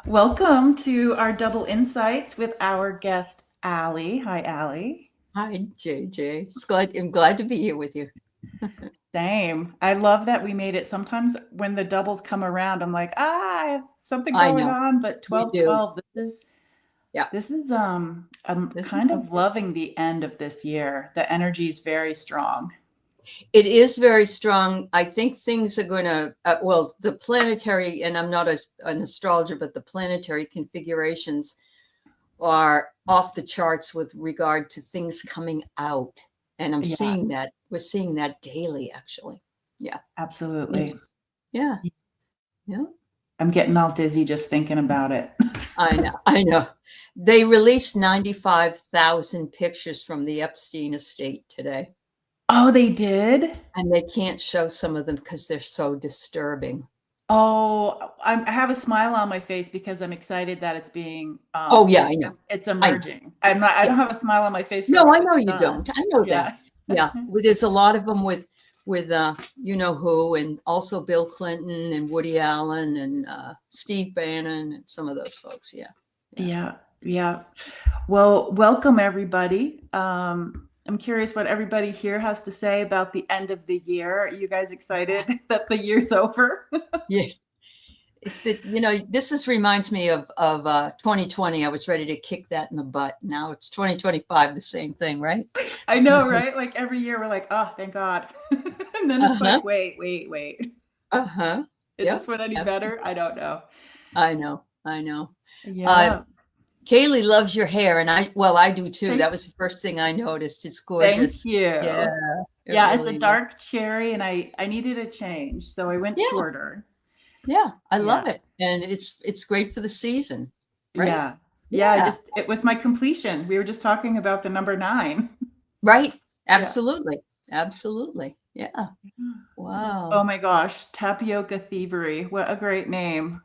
Welcome to our double insights with our guest, Aley. Hi, Aley. Hi, JJ. I'm glad to be here with you. Same. I love that we made it. Sometimes when the doubles come around, I'm like, I have something I going know on, but you 12, do. 12. Yeah, I'm this is kind of something. loving the end of this year. The energy is very strong. It is very strong. I think things are going to, well, the planetary, and I'm not an astrologer, but the planetary configurations are off the charts with regard to things coming out. And I'm Yeah, seeing that. We're seeing that daily, actually. Yeah. absolutely. It's, yeah. Yeah. I'm getting all dizzy just thinking about it. I know. I know. They released 95,000 pictures from the Epstein estate today. Oh, they did? And they can't show some of them because they're so disturbing. Oh, I have a smile on my face because I'm excited that it's being Oh, yeah, I know. it's I know. emerging. I Yeah. don't have a smile on my face for No, what I was know you done. don't. I know that. Yeah. Yeah. There's a lot of them with you know who, and also Bill Clinton and Woody Allen and Steve Bannon and some of those folks. Yeah. Yeah. Yeah. Yeah. Well, welcome everybody. I'm curious what everybody here has to say about the end of the year. Are you guys excited that the year's over? Yes. This reminds me of 2020. I was ready to kick that in the butt. Now it's 2025, the same thing, right? I know, right? Like every year we're like, oh, thank God. And then it's Uh-huh. like, wait. Uh-huh. Is this Yep. one any better? I don't know. I know. I know. Uh, Yeah. Kaylee loves your hair, and I do too. That Thank was the first thing I noticed. It's Thank gorgeous. Yeah, you. it Yeah, it's a really is. dark cherry and I needed a change, so I went Yeah, shorter. yeah, I Yeah. love it, and it's great for the season, right? Yeah. Yeah, Yeah, it was my completion. We were just talking about the number 9. right. Yeah. Absolutely, absolutely. Yeah. Oh Wow. my gosh, Tapioca Thievery. What a great name.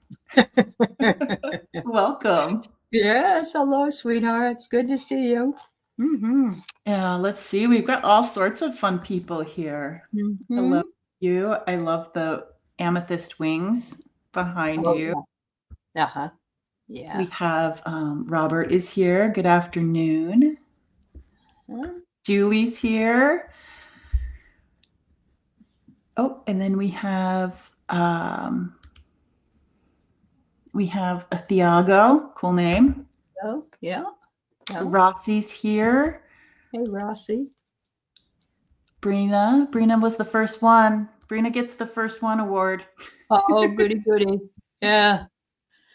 Welcome. Yes. Hello, sweetheart. It's good to see you. Mm-hmm. Yeah, let's see. We've got all sorts of fun people here. Hello, Mm-hmm. you. I love the amethyst wings behind Oh you. yeah. Uh-huh. We Yeah. have Robert is here. Good afternoon. Huh? Julie's here. Oh, and then we have a Thiago, cool name. Oh yeah. Yeah. Rossi's here. Hey, Rossi. Brina was the first one. Brina gets the first one award. Oh, goody, goody. Yeah.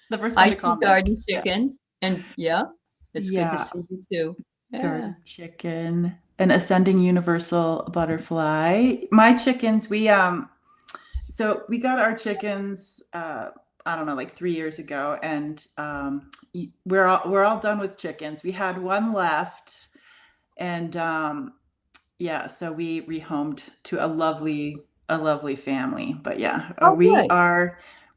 The first one Hi to to comment. Garden Yeah. Chicken. And yeah, it's good to Yeah. see you too. Yeah. Garden chicken. An ascending universal butterfly. My chickens, so we got our chickens I don't know, like 3 years ago, and we're all done with chickens. We had one left, and yeah, so we rehomed to a lovely family. But yeah, Oh, good.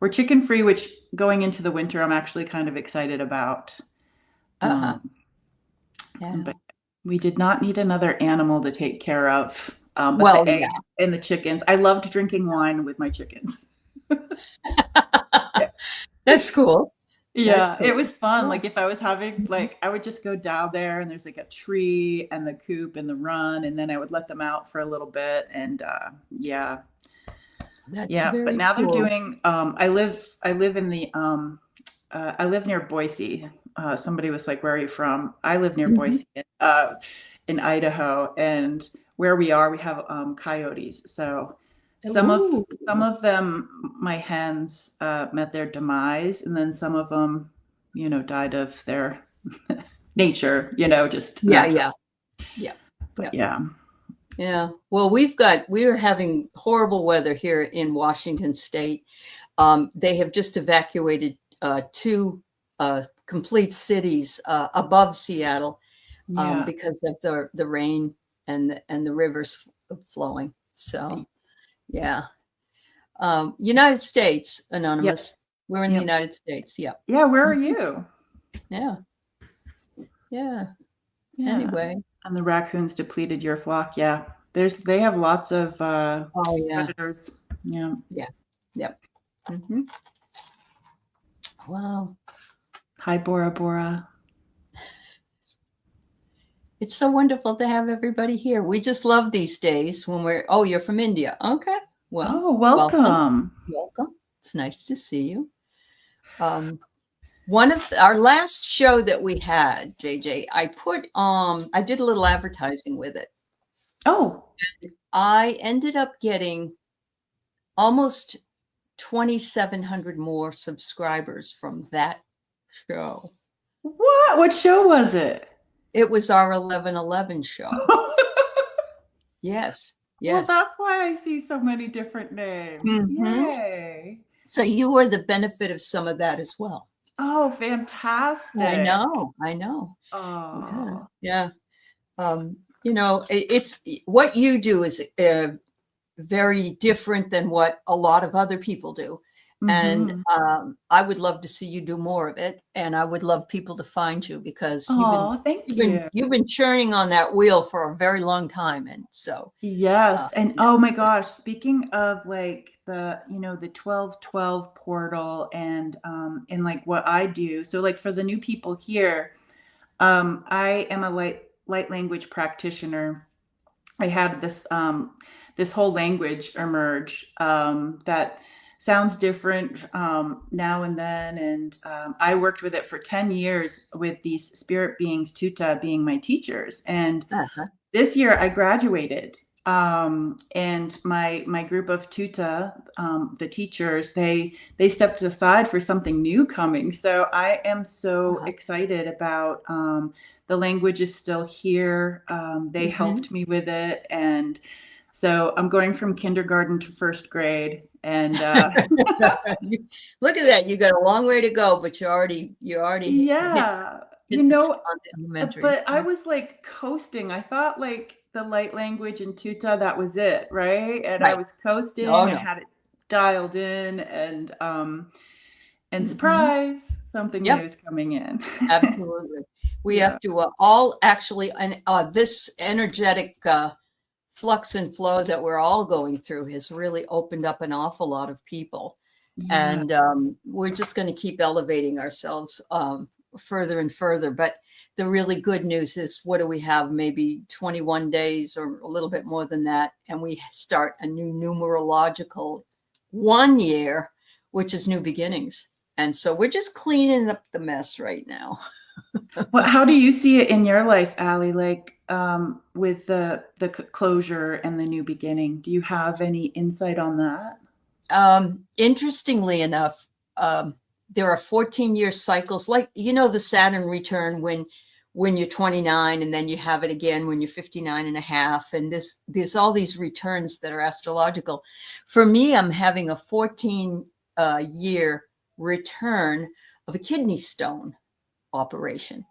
we're chicken free, which going into the winter, I'm actually kind of excited about. Uh-huh. Um, Yeah. but we did not need another animal to take care of. But Well, the eggs and the chickens, I loved drinking wine with my chickens. yeah. That's cool. That's Yeah, it cool. was fun. Yeah. Like if I was having Mhm. like I would just go down there and there's like a tree and the coop and the run and then I would let them out for a little bit and yeah. That's Yeah, but very now they're cool. doing I live in the I live near Boise. Somebody was like, "Where are you from?" I live near Hmm. Boise, in Idaho, and where we are, we have coyotes. So some of Ooh. some of them, my hens met their demise, and then some of them, died of their nature, just Yeah, natural. yeah, yeah, But yeah, yeah, yeah. Well, we are having horrible weather here in Washington State. They have just evacuated two complete cities above Seattle yeah, because of the rain and the rivers flowing. So yeah, United States yep, Anonymous. We're in the yep, United States. Yeah, yeah. Where are mhm, you? yeah, yeah. Yeah. Anyway, And the raccoons depleted your flock. Yeah. They have lots of oh yeah, predators. Yeah. yeah, yep. Hmm. Wow. Hi, Bora Bora. It's so wonderful to have everybody here. We just love these days when oh, you're from India. Okay. Well, Oh, welcome. welcome. Welcome. It's nice to see you. One of our last show that we had, JJ, I did a little advertising with it. Oh, I ended up getting almost 2,700 more subscribers from that show. what? What show was it? It was our 11/11 show. Yes. Well, Yes. that's why I see so many different names. Mm-hmm. Yay. So you were the benefit of some of that as well. Oh, I fantastic. know. I know. Yeah. Oh. Yeah. It's what you do is very different than what a lot of other people do. And Mm-hmm. I would love to see you do more of it. And I would love people to find you because Oh, thank you. you've been churning on that wheel for a very long time. And so Yes. And yeah. oh my gosh, speaking of like the 1212 portal and like what I do. So like for the new people here, I am a light language practitioner. I had this whole language emerge that sounds different now and then, and I worked with it for 10 years with these spirit beings, Tuta being my teachers, and Uh-huh. this year I graduated. And my group of Tuta, the teachers, they stepped aside for something new coming. So I am so Uh-huh. excited about the language is still here. They Mm-hmm. helped me with it, and so I'm going from kindergarten to first grade. And Look at that. You got a long way to go, but you already hit yeah, hit on the elementary. but I So was like coasting. I thought like the light language and tuta, that was it, right? And I right. was Oh coasting. I no. had it dialed in, and Mm-hmm. surprise, something new Yep. is coming in. Absolutely. We Yeah. have to all actually, and this energetic flux and flow that we're all going through has really opened up an awful lot of people. Yeah. And we're just going to keep elevating ourselves further and further. But the really good news is, what do we have? Maybe 21 days or a little bit more than that. And we start a new numerological 1 year, which is new beginnings. And so we're just cleaning up the mess right now. Well, how do you see it in your life, Allie? Like with the closure and the new beginning, do you have any insight on that? Interestingly enough, there are 14-year cycles, like the Saturn return when you're 29, and then you have it again when you're 59 and a half. And there's all these returns that are astrological. For me, I'm having a 14-year return of a kidney stone operation.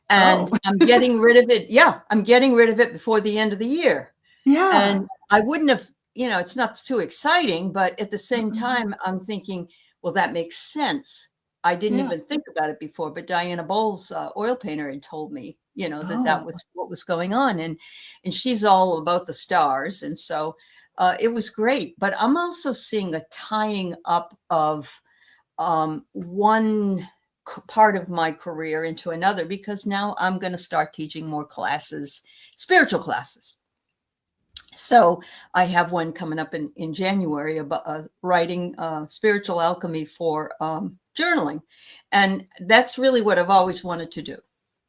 Oh, And I'm getting rid of it. Yeah, I'm getting rid of it before the end of the year. yeah. And I wouldn't have, it's not too exciting, but at the same Mhm. time, I'm thinking, well, that makes sense. I didn't Yeah. even think about it before, but Diana Bowles, oil painter, had told me, that Oh, was what was going on. And she's all about the stars. And so it was great. But I'm also seeing a tying up of one part of my career into another, because now I'm going to start teaching more classes, spiritual classes. So I have one coming up in January about writing spiritual alchemy for journaling. And that's really what I've always wanted to do.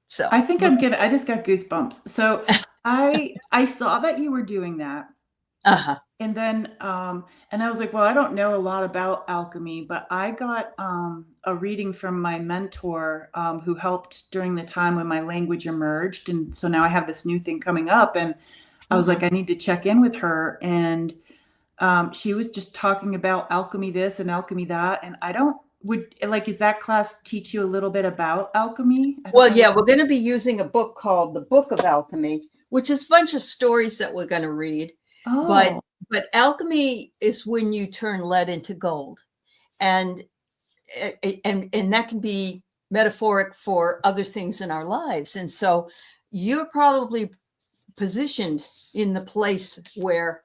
So I think look. I just got goosebumps. So I saw that you were doing that. Uh-huh. And then and I was like, well, I don't know a lot about alchemy, but I got a reading from my mentor who helped during the time when my language emerged. And so now I have this new thing coming up, and I was like, Uh-huh. I need to check in with her. And she was just talking about alchemy this and alchemy that. And I don't would like, is that class teach you a little bit about alchemy? I don't Well, know yeah, what. we're going to be using a book called The Book of Alchemy, which is a bunch of stories that we're going to read. But Oh, alchemy is when you turn lead into gold. And and that can be metaphoric for other things in our lives. And so you're probably positioned in the place where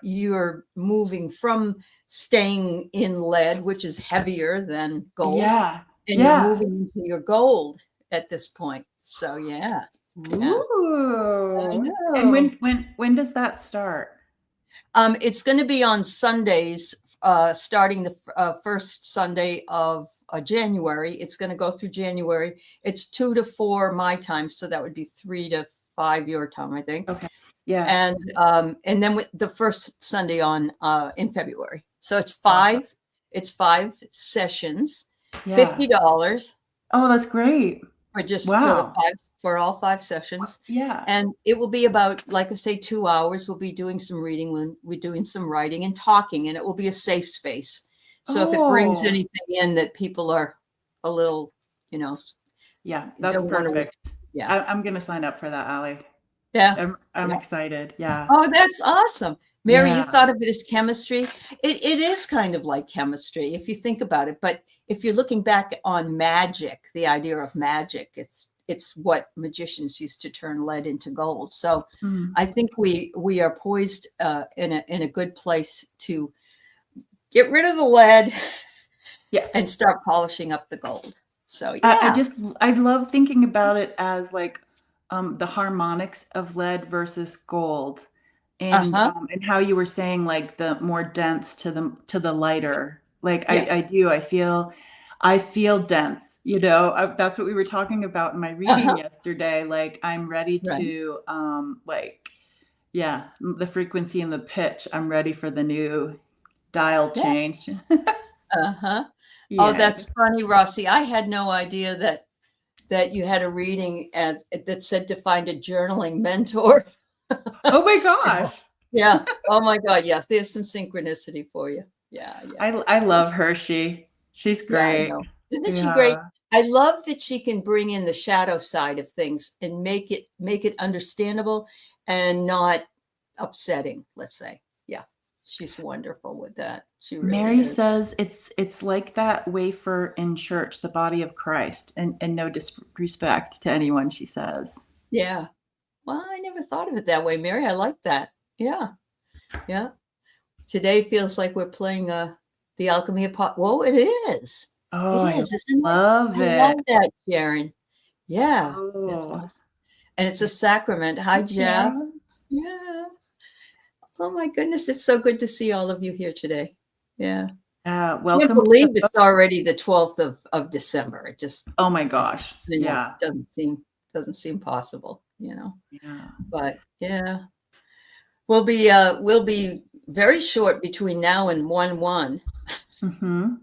you're moving from staying in lead, which is heavier than gold, yeah. and you're Yeah. moving into your gold at this point. So yeah, yeah. I Ooh. And know. when does that start? It's going to be on Sundays, starting the first Sunday of January. It's going to go through January. It's 2 to 4 my time, so that would be 3 to 5 your time, I think. Okay. Yeah. And then with the first Sunday on in February. So it's Awesome. five. It's 5 sessions, Yeah. $50 Oh, that's great. for just for the Wow. 5 for all 5 sessions. Yeah. And it will be about, like I say, 2 hours. We'll be doing some reading, when we're doing some writing and talking, and it will be a safe space. So if it brings Oh, anything in that people are a little, you know, yeah, that's don't want to, perfect. yeah, I'm gonna sign up for that, Aley. yeah, I'm yeah. excited. Yeah. Oh, that's awesome. Mary, you Yeah. thought of it as chemistry. It is kind of like chemistry if you think about it. But if you're looking back on magic, the idea of magic, it's what magicians used to turn lead into gold. So Mhm. I think we are poised in a good place to get rid of the lead Yeah. and start polishing up the gold. So I yeah. just I love thinking about it as like the harmonics of lead versus gold, Uh-huh. and how you were saying like the more dense to the lighter. Like Yeah. I feel dense. You know, that's what we were talking about in my reading Uh-huh. yesterday. Like I'm ready Right. to like yeah, the frequency and the pitch. I'm ready for the new dial Yeah. change. Uh-huh. Oh, Yeah. that's funny, Rossi. I had no idea that you had a reading that said to find a journaling mentor. Oh my gosh. Yeah. Oh my God. Yes. There's some synchronicity for you. Yeah. Yeah. I love Hershey. She's Yeah. I great. know. Isn't she great? Yeah. I love that she can bring in the shadow side of things and make it understandable and not upsetting, let's say. Yeah. She's wonderful with that. She really Mary is. says it's like that wafer in church, the body of Christ, and no disrespect to anyone, she says. Yeah. Well, I never thought of it that way, Mary. I like that. Yeah. Yeah. Today feels like we're playing the alchemy of pot. Whoa, it is. Oh, It I is, isn't it? love I love it. that, Sharon. Yeah, that's Oh. awesome. And it's a sacrament. Hi, Jeff. Yeah. Yeah. Oh my goodness, it's so good to see all of you here today. Yeah. Can't Welcome to the believe book. it's already the 12th of December. It just, Oh my gosh. you know, Yeah. doesn't seem possible, you know. Yeah. But yeah. We'll be very short between now and 1/1. Mhm.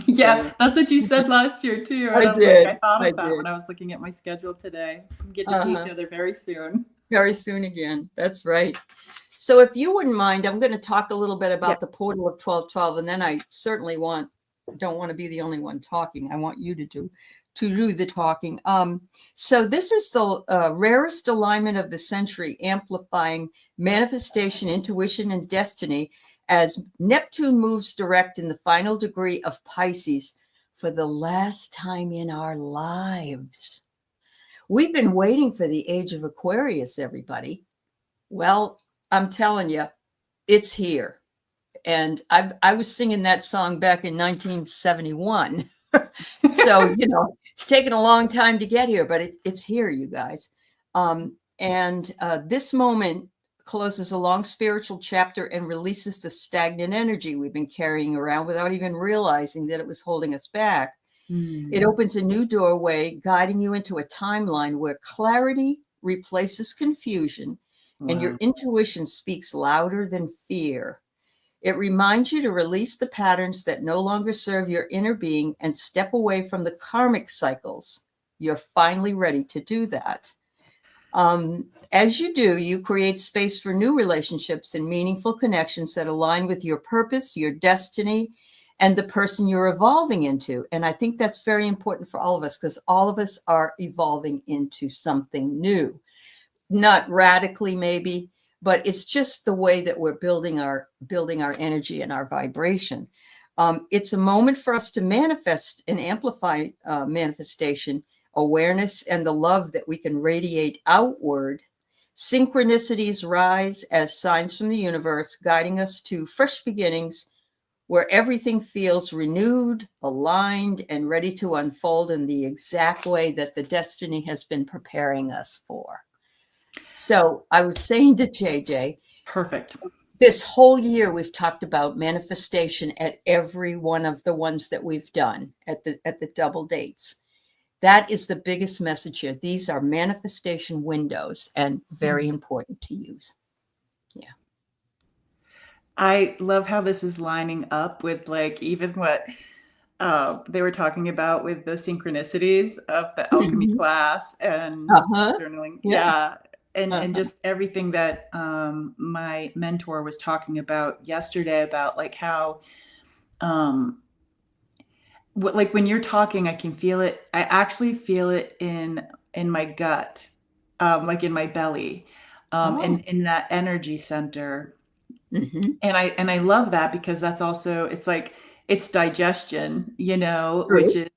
Yeah, So that's what you said last year too, and I I'm like, I did. thought I of that when did. I was looking at my schedule today. We get to see each Uh-huh. other very soon. Very soon again. That's right. So if you wouldn't mind, I'm going to talk a little bit Yeah. about the portal of 1212, and then I certainly don't want to be the only one talking. I want you to do the talking. So this is the rarest alignment of the century, amplifying manifestation, intuition, and destiny as Neptune moves direct in the final degree of Pisces for the last time in our lives. We've been waiting for the age of Aquarius, everybody. Well, I'm telling you, it's here. And I was singing that song back in 1971. So, it's taken a long time to get here, but it's here, you guys. And this moment closes a long spiritual chapter and releases the stagnant energy we've been carrying around without even realizing that it was holding us back. It Mm. opens a new doorway, guiding you into a timeline where clarity replaces confusion and your Wow. intuition speaks louder than fear. It reminds you to release the patterns that no longer serve your inner being and step away from the karmic cycles. You're finally ready to do that. As you do, you create space for new relationships and meaningful connections that align with your purpose, your destiny, and the person you're evolving into. And I think that's very important for all of us because all of us are evolving into something new. Not radically, maybe, but it's just the way that we're building our energy and our vibration. It's a moment for us to manifest and amplify manifestation, awareness, and the love that we can radiate outward. Synchronicities rise as signs from the universe, guiding us to fresh beginnings, where everything feels renewed, aligned, and ready to unfold in the exact way that the destiny has been preparing us for. So I was saying to JJ, Perfect. this whole year we've talked about manifestation at every one of the ones that we've done at the double dates. That is the biggest message here. These are manifestation windows and very important to use. Yeah. I love how this is lining up with like even what they were talking about with the synchronicities of the alchemy Mhm. class and Uh-huh. journaling. Yeah. Yeah. And Uh-huh. just everything that my mentor was talking about yesterday about like how um, like when you're talking, I can feel it. I actually feel it in my gut, like in my belly, Oh. and in that energy center. Mm-hmm. And I love that because that's also it's like it's digestion, which True. is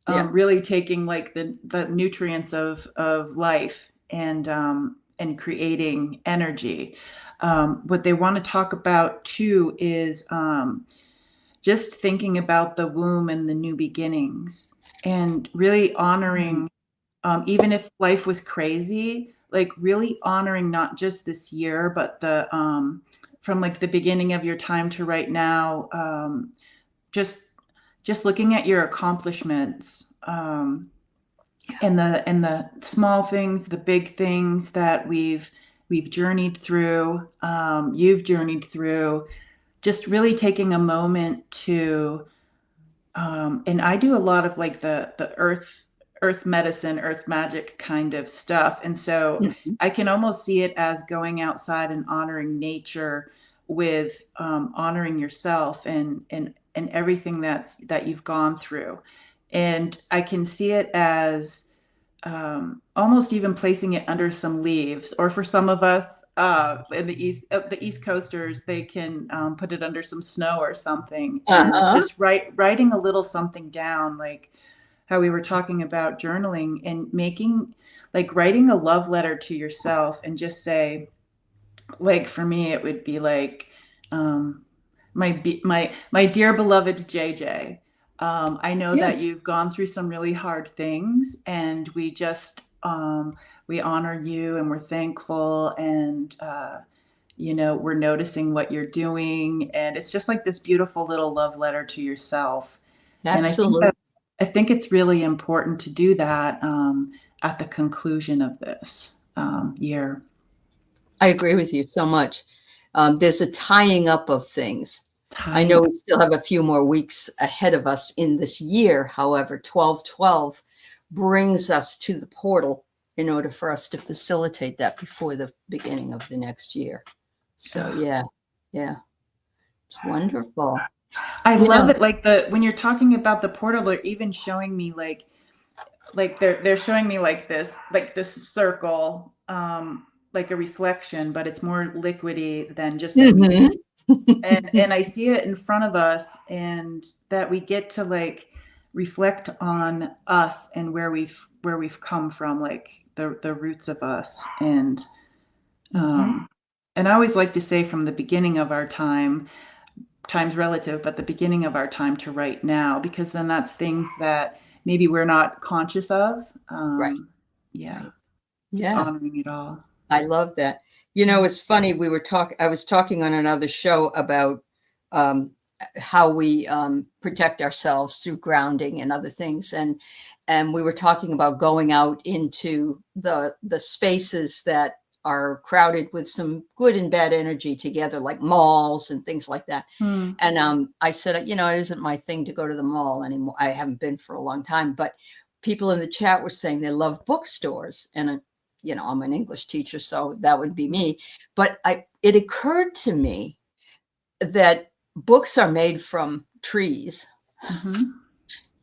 Yeah. really taking like the nutrients of life and creating energy. What they want to talk about too is just thinking about the womb and the new beginnings and really Mhm. honoring, even if life was crazy, like really honoring not just this year, but from like the beginning of your time to right now, just just looking at your accomplishments, and the small things, the big things that we've journeyed through, you've journeyed through, just really taking a moment to and I do a lot of like the earth medicine, earth magic kind of stuff. And so Mhm. I can almost see it as going outside and honoring nature with honoring yourself and everything that you've gone through. And I can see it as almost even placing it under some leaves, or for some of us in the East Coasters, they can put it under some snow or something, and Uh-huh. just writing a little something down, like how we were talking about journaling and making, like writing a love letter to yourself, and just say, like for me, it would be like, um, my dear beloved JJ. I know Yeah. that you've gone through some really hard things, and we honor you, and we're thankful, and we're noticing what you're doing, and it's just like this beautiful little love letter to yourself. And Absolutely. I think it's really important to do that at the conclusion of this year. I agree with you so much. There's a tying up of things. I know Tying. we still have a few more weeks ahead of us in this year. However, 12/12 brings us to the portal in order for us to facilitate that before the beginning of the next year. So, yeah, yeah, it's wonderful. I You love know, it. Like when you're talking about the portal, they're even showing me like they're showing me like this circle, like a reflection, but it's more liquidy than just a mirror. mhm. And I see it in front of us, and that we get to like reflect on us and where we've come from, like the roots of us. Mhm. And I always like to say from the beginning of our time's relative, but the beginning of our time to right now, because then that's things that maybe we're not conscious of. Right, Yeah, right. just Yeah. honoring it all. I love that. It's funny. I was talking on another show about um, how we protect ourselves through grounding and other things, and we were talking about going out into the spaces that are crowded with some good and bad energy together, like malls and things like that. Hmm. And I said, it isn't my thing to go to the mall anymore. I haven't been for a long time, but people in the chat were saying they love bookstores, and I'm an English teacher, so that would be me. But it occurred to me that books are made from trees. Mm-hmm.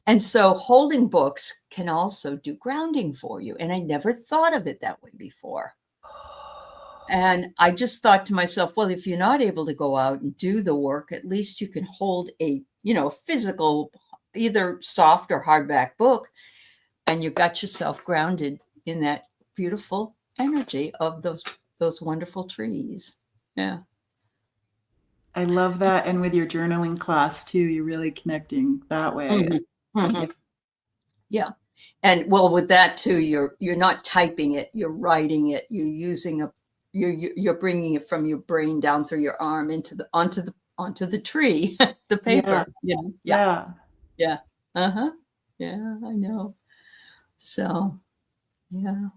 And so holding books can also do grounding for you. And I never thought of it that way before. And I just thought to myself, well, if you're not able to go out and do the work, at least you can hold a physical, either soft or hardback book, and you got yourself grounded in that beautiful energy of those wonderful trees. Yeah. I love that. And with your journaling class too, you're really connecting that way. Mhm, Yeah. mhm. Yeah. And well, with that too, you're not typing it, you're writing it. You're using a you're bringing it from your brain down through your arm into the onto the tree, the Yeah. paper. You know? Yeah. Yeah. Yeah. Uh-huh. Yeah, I know. So, yeah.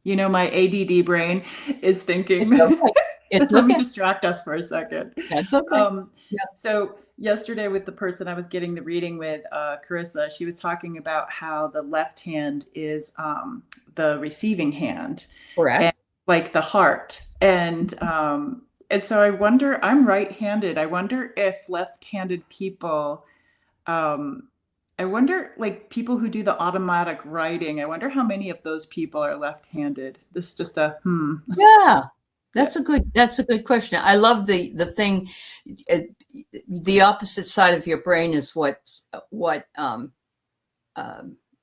You know, my ADD brain is thinking, It's okay. It's let me okay. distract us for a second. That's okay. Um, Yeah. so yesterday with the person I was getting the reading with, Carissa, she was talking about how the left hand is the receiving hand and Correct. like the heart. And so I wonder, I'm right-handed. I wonder if left-handed people, um, I wonder, like people who do the automatic writing, I wonder how many of those people are left-handed. This is just a Yeah. Yeah. That's a good question. I love the thing, uh, the opposite side of your brain is what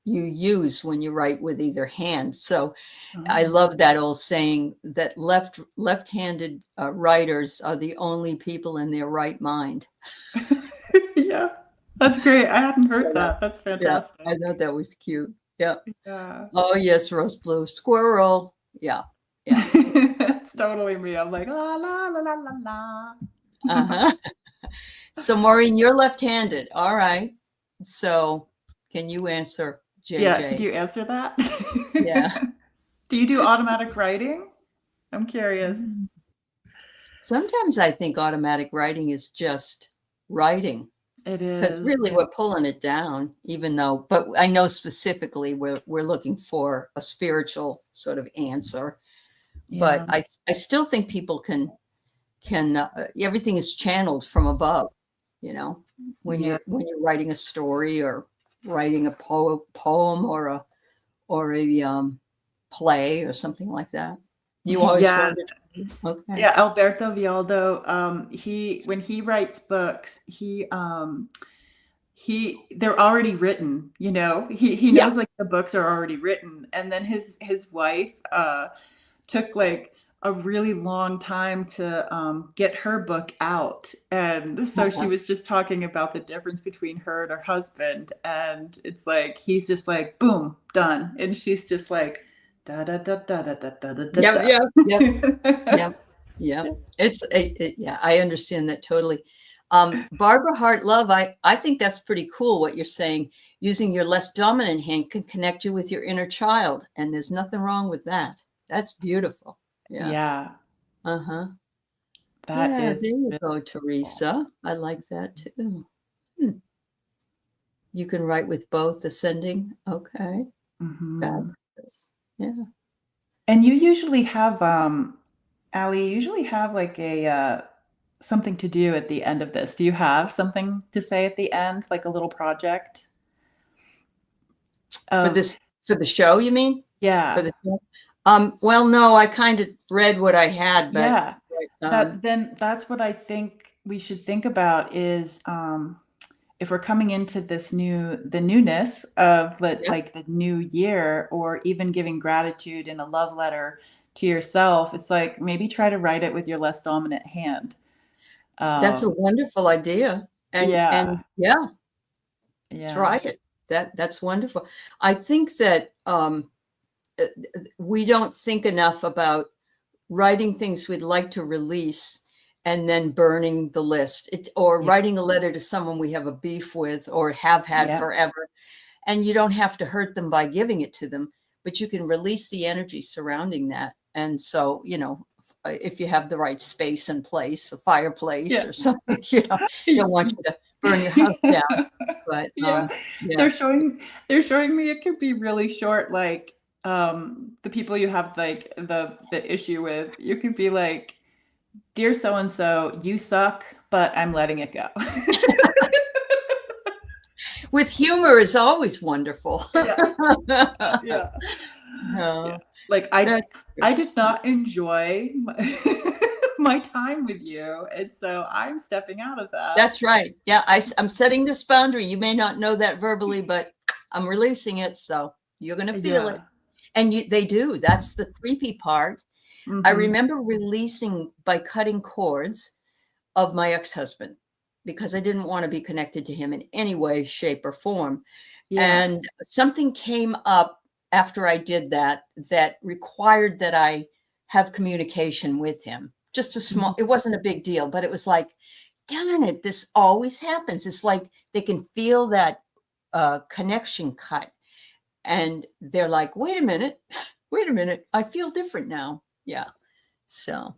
you use when you write with either hand. So I Oh. love that old saying that left-handed writers are the only people in their right mind. Yeah, that's great. I hadn't heard Yeah, that. That's yeah, fantastic. I thought that was cute. Yeah. Yeah. Oh yes, roast blue squirrel. Yeah, yeah. It's totally me. I'm like, la la la la la la. Uh-huh. So Maureen, you're left-handed. All right. So can you answer Yeah, could JJ? you answer that? Yeah. Do you do automatic writing? I'm curious. Sometimes I think automatic writing is just writing. It Because is. really Yeah. we're pulling it down, even though, but I know specifically we're looking for a spiritual sort of answer. But Yeah. I still think people can everything is channeled from above, you know, Yeah. when you're writing a story or writing a poem or a play or something like that. You always Yeah. found it. Okay. Yeah, Alberto Vialdo, he when he writes books, they're already written, you know. He Yeah. knows like the books are already written, and then his wife took like a really long time to get her book out, and so she Uh-huh. was just talking about the difference between her and her husband, and it's like he's just like boom, done, and she's just like da da da da da da da da Yeah. Yeah. Yeah. da. Yeah. Yeah. Yeah, I understand that totally. Barbara Hart Love, I think that's pretty cool what you're saying. Using your less dominant hand can connect you with your inner child, and there's nothing wrong with that. That's beautiful. Yeah. Yeah, Uh-huh. that Yeah, is there you really go, cool. Teresa. I like that too. Hmm. You can write with both ascending. Okay. Mhm. Fabulous. Yeah. And you usually have, Allie, you usually have like a something to do at the end of this. Do you have something to say at the end, like a little project For of, this for the show, you mean? For yeah, the show? Well, no, I kind of read what I had, yeah. but That's what I think we should think about is if we're coming into the newness of yeah, like the new year, or even giving gratitude in a love letter to yourself, it's like maybe try to write it with your less dominant hand. that's a Um, wonderful idea. And yeah, yeah, yeah, try it. That's wonderful. I think that uh, we don't think enough about writing things we'd like to release and then burning the list, or yeah, writing a letter to someone we have a beef with or have had yeah, forever. And you don't have to hurt them by giving it to them, but you can release the energy surrounding that. And so, if you have the right space and place, a fireplace yeah. or something, don't want you to burn your house down. But Yeah, yeah, they're showing me it could be really short, like, the people you have, like, the issue with, you could be like, "Dear so and so, you suck, but I'm letting it go." with humor is always wonderful. Yeah, yeah, yeah. No, Like, I that's I did not enjoy my my time with you, and so I'm stepping out of that. That's right. Yeah, I'm setting this boundary. You may not know that verbally, but I'm releasing it, so you're going to feel it. Yeah. And they do. That's the creepy part. I Mhm. remember releasing by cutting cords. of my ex-husband because I didn't want to be connected to him in any way, shape, or form. Yeah. And something came up after I did that that required that I have communication with him. Just a small, it wasn't a big deal, but it was like, darn it, this always happens. It's like they can feel that connection cut. And they're like, wait a minute, I feel different now. Yeah. So,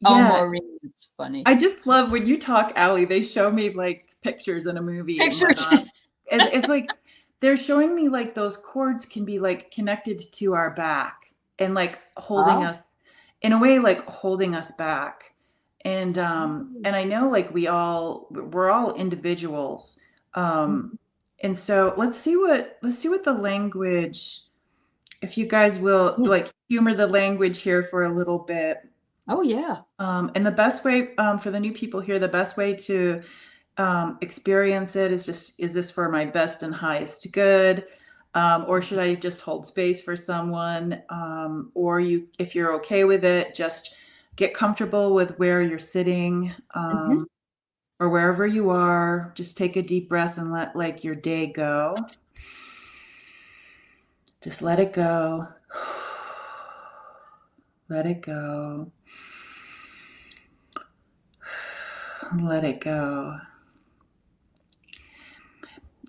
oh, Yeah. Maureen, it's funny. I just love when you talk, Aley, they show me like pictures in a movie and Pictures. whatnot. It's like they're showing me like those cords can be like connected to our back and like holding Oh. us in a way, like holding us back. And I know like we're all individuals. Um, Mhm. and so let's see what the language, if you guys will like humor the language here for a little bit. Oh, yeah. And the best way for the new people here, the best way to experience it is just, is this for my best and highest good? Or should I just hold space for someone? Or if you're okay with it, just get comfortable with where you're sitting, Mhm. or wherever you are. Just take a deep breath and let like your day go. Just let it go. Let it go. Let it go.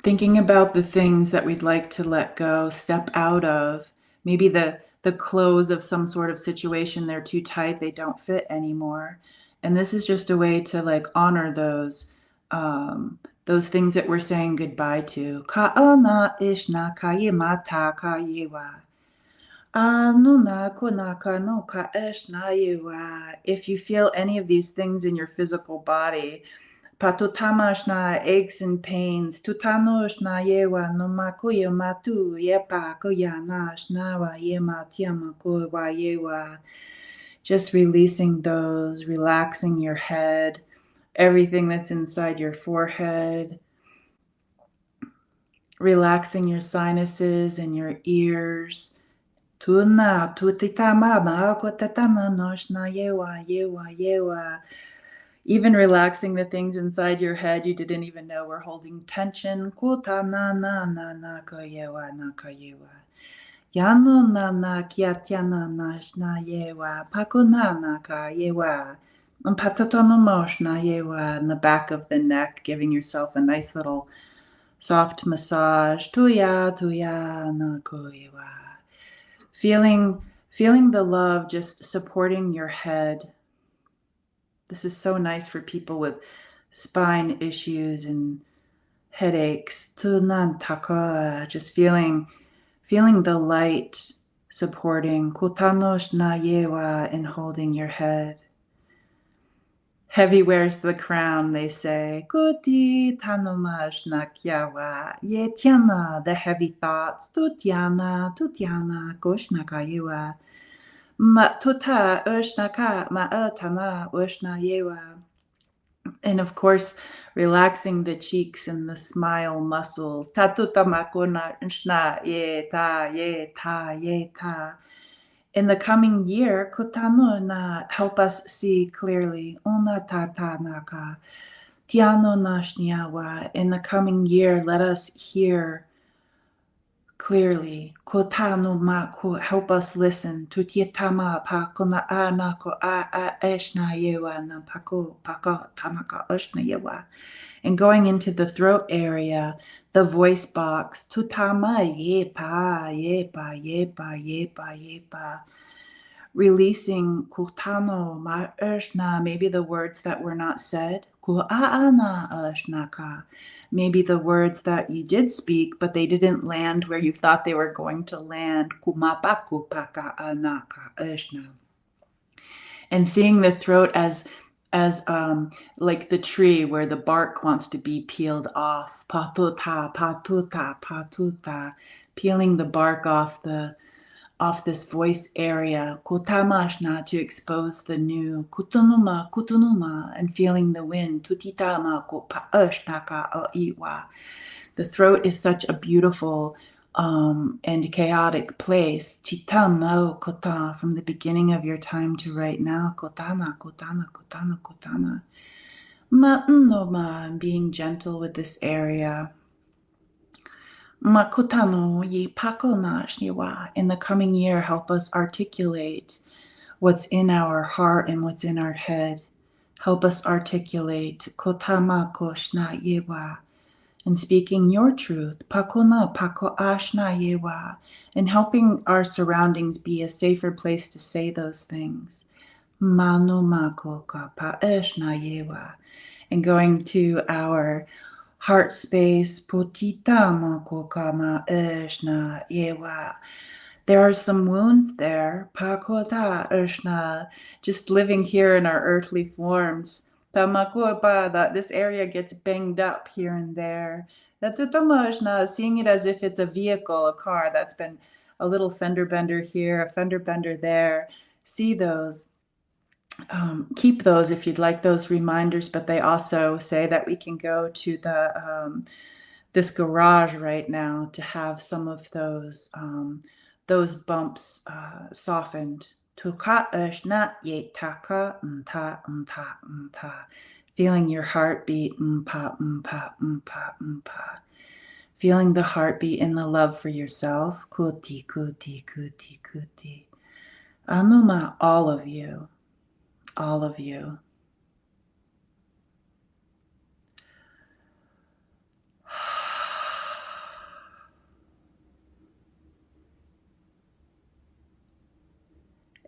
Thinking about the things that we'd like to let go, step out of, maybe the clothes of some sort of situation, they're too tight, they don't fit anymore. And this is just a way to like honor those things that we're saying goodbye to. Ka'ona ishna kayimata kayiwa. Anuna kunaka no ka ishna yiwa. If you feel any of these things in your physical body, patutamash aches and pains, tutanosh yewa no makuya matu yepa kuyanash nawa yema tiama kuwa yewa. Just releasing those, relaxing your head, everything that's inside your forehead, relaxing your sinuses and your ears. Tuna tutitama ma kotatana noshna yewa yewa yewa. Even relaxing the things inside your head you didn't even know were holding tension. Kuta na na na na koyewa na koyewa. Yano na na kiatyana na shna yewa. Pakuna na kayewa. Patatono moshna yewa. In the back of the neck, giving yourself a nice little soft massage. Tuya tuya na koyewa. Feeling the love just supporting your head. This is so nice for people with spine issues and headaches. Just feeling the light supporting. And holding your head. Heavy wears the crown, they say. Kuti tanumash na kyawa. Yetiana, the heavy thoughts. Tutiana, koshnakayewa. Matuta ushnaka maatana ushnayewa. And of course, relaxing the cheeks and the smile muscles. Tatuta makuna shna ye ta. In the coming year, kutano na help us see clearly. Una tata naka. Tiano nashniawa. In the coming year, let us hear clearly. Kotano ma help us listen. Tutietama pa kona anako a eshna yewa na pako tanaka oshna yewa. And going into the throat area, the voice box. Tutama yepa yepa yepa yepa yepa. Releasing kultano ma eshna, maybe the words that were not said. Ku'aana eshnaka. Maybe the words that you did speak, but they didn't land where you thought they were going to land. Kumapaku paka anaka eshna. And seeing the throat as like the tree where the bark wants to be peeled off. Patuta. Peeling the bark off this voice area, kotamashna, to expose the new, kutunuma, and feeling the wind, tutitama paashnaka iwa. The throat is such a beautiful and chaotic place. Titamo kota, from the beginning of your time to right now, kotana. Ma'noma, and being gentle with this area. Makutano yi pakonash niwa. In the coming year, help us articulate what's in our heart and what's in our head. Help us articulate kotama koshna yewa, and speaking your truth, pakona pako ashna yewa, and helping our surroundings be a safer place to say those things. Manu mako ka pa eshna yewa, and going to our heart space, potita mako kama eshna yewa. There are some wounds there, pakota eshna, just living here in our earthly forms. Tamakuapa, that this area gets banged up here and there. That's utamashna, seeing it as if it's a vehicle, a car that's been a little fender bender here, a fender bender there. See those. Keep those if you'd like those reminders, but they also say that we can go to the this garage right now to have some of those bumps softened. Feeling your heartbeat, feeling the heartbeat in the love for yourself. Kuti, kuti, kuti, kuti. Anuma, all of you. All of you.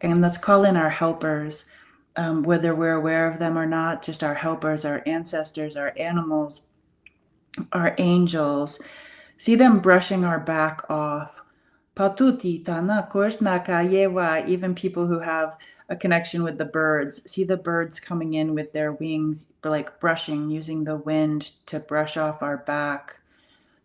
And let's call in our helpers, whether we're aware of them or not, just our helpers, our ancestors, our animals, our angels. See them brushing our back off. Patuti tana koshna kayewa, even people who have a connection with the birds. See the birds coming in with their wings, like brushing, using the wind to brush off our back.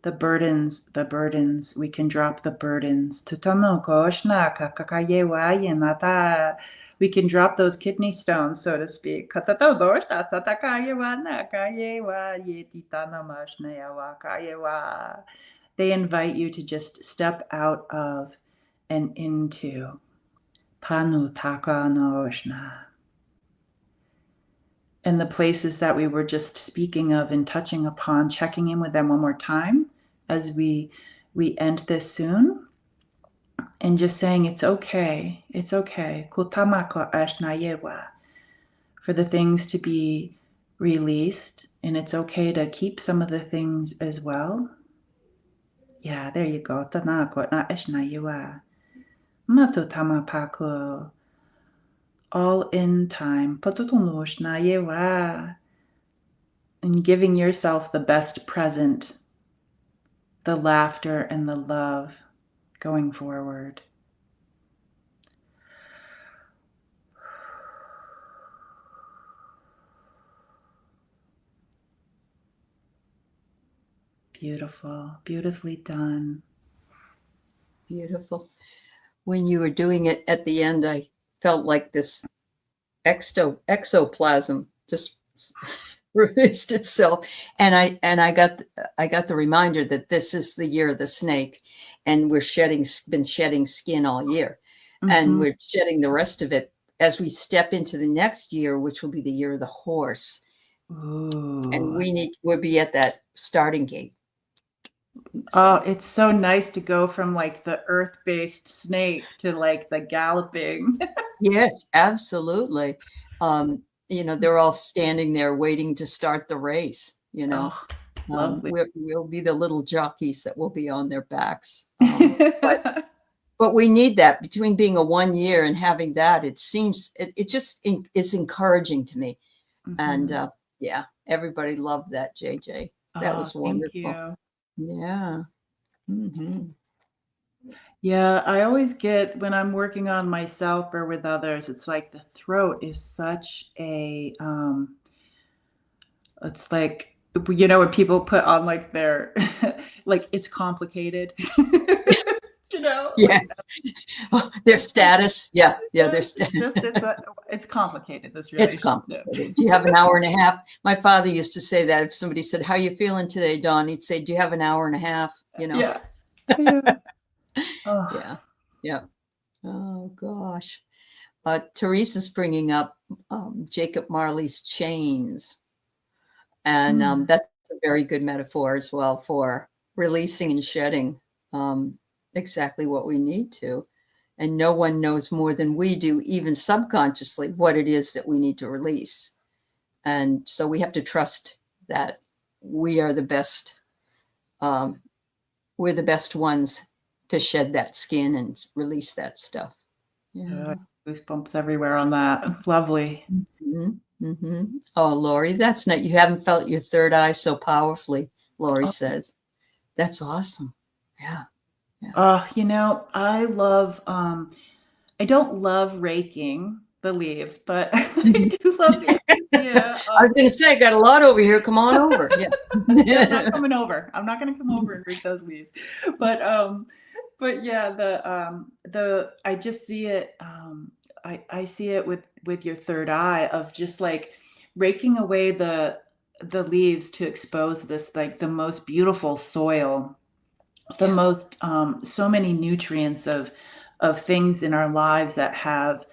The burdens, we can drop the burdens. Tutano koshna kakayewa yenata. We can drop those kidney stones, so to speak. Katato dosha tatakayewa nakayewa yetitana mashneyawa kayewa. They invite you to just step out of and into Panu Taka no Oshna. And the places that we were just speaking of and touching upon, checking in with them one more time as we end this soon. And just saying, it's okay. It's okay. Kutamako Ashna Yewa. For the things to be released. And it's okay to keep some of the things as well. Yeah, there you go. Tanako na Ashna Yewa. Matutama Pako. All in time. Patutunushna Yewa. And giving yourself the best present, the laughter and the love going forward. Beautiful, beautifully done. Beautiful. When you were doing it at the end, I felt like this exoplasm just released itself, and I got the reminder that this is the year of the snake, and we're been shedding skin all year, and we're shedding the rest of it as we step into the next year, which will be the year of the horse. Ooh. And we'll be at that starting gate. So. Oh, it's so nice to go from like the earth-based snake to like the galloping. Yes, absolutely. They're all standing there waiting to start the race, Oh, lovely. We'll be the little jockeys that will be on their backs. But we need that between being a 1 year and having that. It seems it just is encouraging to me. And yeah, everybody loved that, JJ. That was wonderful. Thank you. Yeah. Yeah, I always get when I'm working on myself or with others, it's like the throat is such a it's like when people put on like their like it's complicated. Yes. Their status. Yeah, their status. It's complicated, this relationship. It's complicated. Do you have an hour and a half? My father used to say that if somebody said, "How are you feeling today, Dawn?" He'd say, "Do you have an hour and a half?" Yeah. Oh. Yeah. Oh gosh. Teresa's bringing up Jacob Marley's Chains. And Mm. that's a very good metaphor as well for releasing and shedding exactly what we need to. And no one knows more than we do, even subconsciously, what it is that we need to release. And so we have to trust that we are the best. We're the best ones to shed that skin and release that stuff. Yeah. Goosebumps everywhere on that. Lovely. Mhm, mhm. Oh, Lori, that's not, you haven't felt your third eye so powerfully, Lori Oh, says. That's awesome. Yeah, yeah. I don't love raking the leaves, but I Mhm. do love the idea I of was gonna say, I got a lot over here. Come on over. Yeah. yeah, I'm not coming over. I'm not gonna come over and rake those leaves. But but yeah, the I just see it I see it with your third eye of just like raking away the leaves to expose this like the most beautiful soil, the Yeah. most so many nutrients of things in our lives that have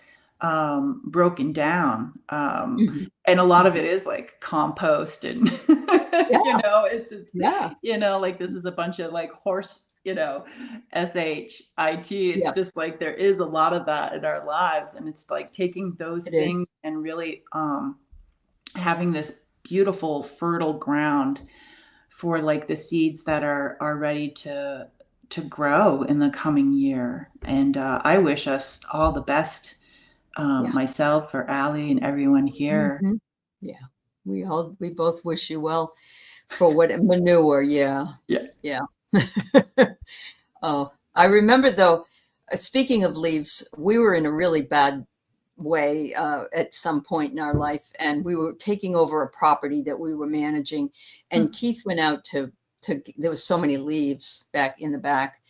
broken down, Mhm, and a lot of mhm. it is like compost and Yeah, it's yeah, like this is a bunch of like horse shit. It's yeah, just like there is a lot of that in our lives, and it's like taking those it things is. and really having this beautiful fertile ground for like the seeds that are ready to grow in the coming year. And I wish us all the best, Yeah. myself or Aley and everyone here. Mhm. Yeah. We both wish you well for what manure. Yeah. Yeah. Yeah. Oh, I remember though, speaking of leaves, we were in a really bad way at some point in our life, and we were taking over a property that we were managing. And Keith went out to there was so many leaves back in the back,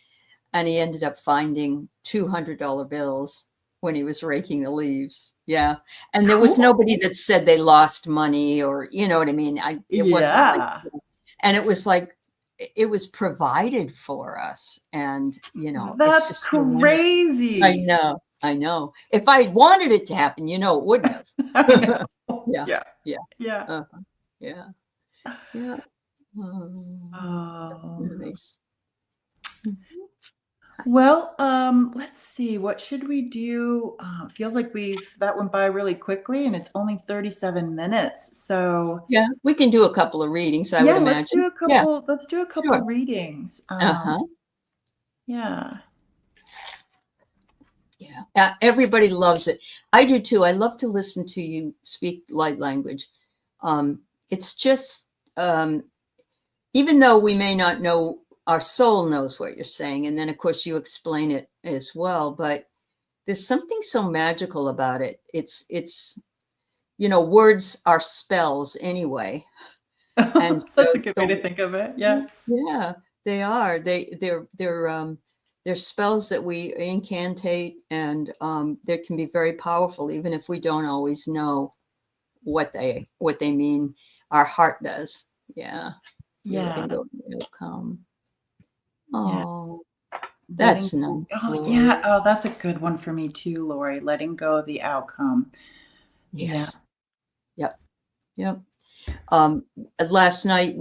and he ended up finding $200 bills when he was raking the leaves. Yeah, and there was Cool. nobody that said they lost money or you know what I mean. It wasn't like, Yeah. and it was like it was provided for us, and it's That's just so wonderful. I crazy. know, I know. If I wanted it to happen, it wouldn't have. I know. Yeah, Yeah. yeah, Yeah. uh, yeah, yeah. That's Oh. nice. Mhm. Well, let's see. What should we do? Feels like that went by really quickly, and it's only 37 minutes. So Yeah, we can do a couple of readings, I would yeah, imagine. Yeah, let's do a couple sure. readings. Uh-huh. Yeah. Yeah. Everybody loves it. I do too. I love to listen to you speak light language. It's just, even though we may not know, our soul knows what you're saying. And then, of course, you explain it as well. But there's something so magical about it. Words are spells anyway. And That's a so good way to think of it. Yeah. yeah, they are. They're spells that we incantate, and they can be very powerful, even if we don't always know what they mean. Our heart does. Yeah, you're letting Yeah. go of the outcome. Yeah. Oh, Letting that's go. nice, Oh, Lori. yeah. Oh, that's a good one for me too, Lori. Letting go of the outcome. Yeah. Yes. Yep. Yep. Um, Last night,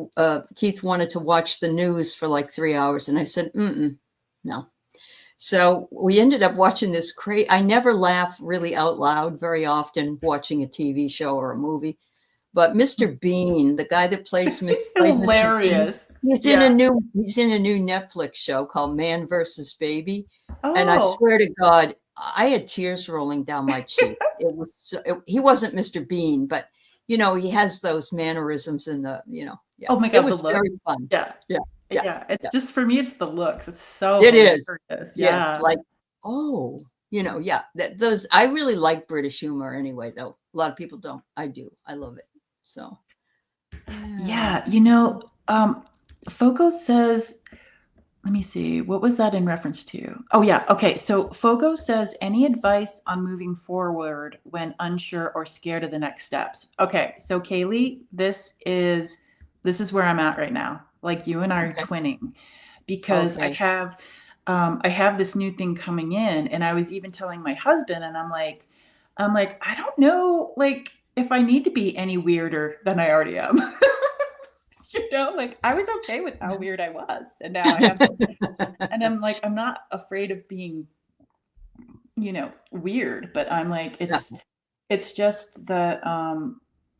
Keith wanted to watch the news for like 3 hours, and I said, no. So we ended up watching this crazy. I never laugh really out loud very often watching a TV show or a movie, but Mr. Bean, the guy that It's played Mr. Bean, hilarious. he's in a Yeah. new he's in a new Netflix show called Man versus Baby, and I Oh. swear to God, I had tears rolling down my cheeks. He wasn't Mr. Bean, but he has those mannerisms and yeah, Oh my it God, the was look. very fun. Yeah. Yeah, yeah, Yeah. It's yeah. just for me, it's the looks. It's so It is. hilarious. Yes, Yeah. like, oh, yeah, those I really like British humor anyway, though. A lot of people don't. I do. I love it. So, yeah. Yeah. Foco says, let me see, what was that in reference to? Oh, yeah. Okay. So Foco says, any advice on moving forward when unsure or scared of the next steps? Okay. So Kaylee, this is where I'm at right now. Like you and I are Okay. twinning because Okay. I have this new thing coming in, and I was even telling my husband, and I'm like, I don't know, like if I need to be any weirder than I already am. Like I was okay with how weird I was. And now I have this, and I'm like, I'm not afraid of being, weird, but I'm like, Yeah. it's just that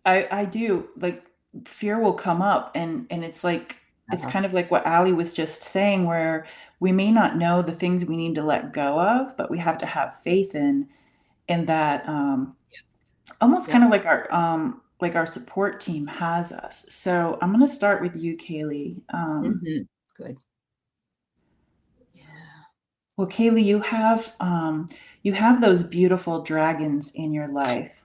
I do like fear will come up, and it's like it's Uh-huh. kind of like what Aley was just saying, where we may not know the things we need to let go of, but we have to have faith in that almost kind Yep. of like our support team has us. So I'm gonna start with you, Kaylee. Good. Yeah. Well, Kaylee, you have those beautiful dragons in your life.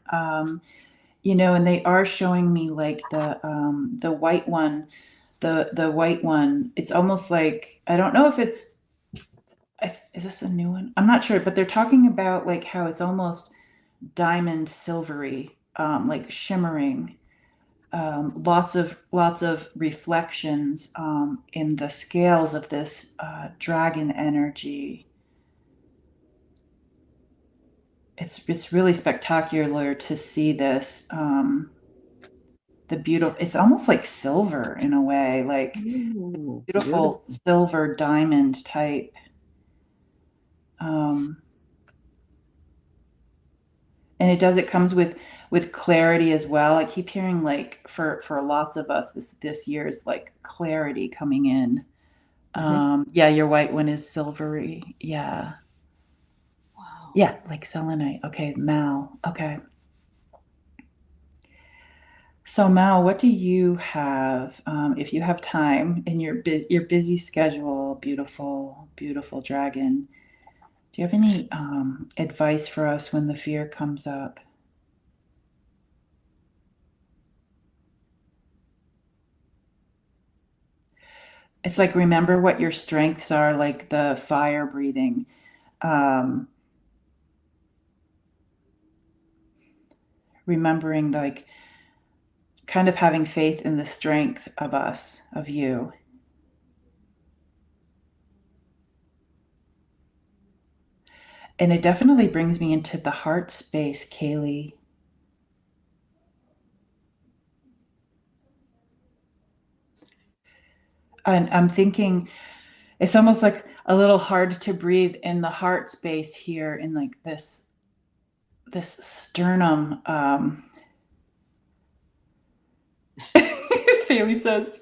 And they are showing me like the white one, the white one. It's almost like I don't know if it's is this a new one? I'm not sure, but they're talking about like how it's almost diamond silvery, like shimmering. Lots of reflections in the scales of this dragon energy. It's really spectacular to see this. The beautiful, Yeah. it's almost like silver in a way, like Ooh, beautiful beautiful. silver diamond type. Um, and it comes with clarity as well. I keep hearing like for lots of us this year is like clarity coming in. Mhm. Yeah, your white one is silvery. Yeah. Wow. Yeah, like selenite. Okay, Mal. Okay. So Mal, what do you have, if you have time in your busy schedule, beautiful, beautiful dragon? Do you have any advice for us when the fear comes up? It's like remember what your strengths are, like the fire breathing. Um, Remembering like kind of having faith in the strength of us, of you. And it definitely brings me into the heart space, Kaylee. And I'm thinking it's almost like a little hard to breathe in the heart space here in like this sternum.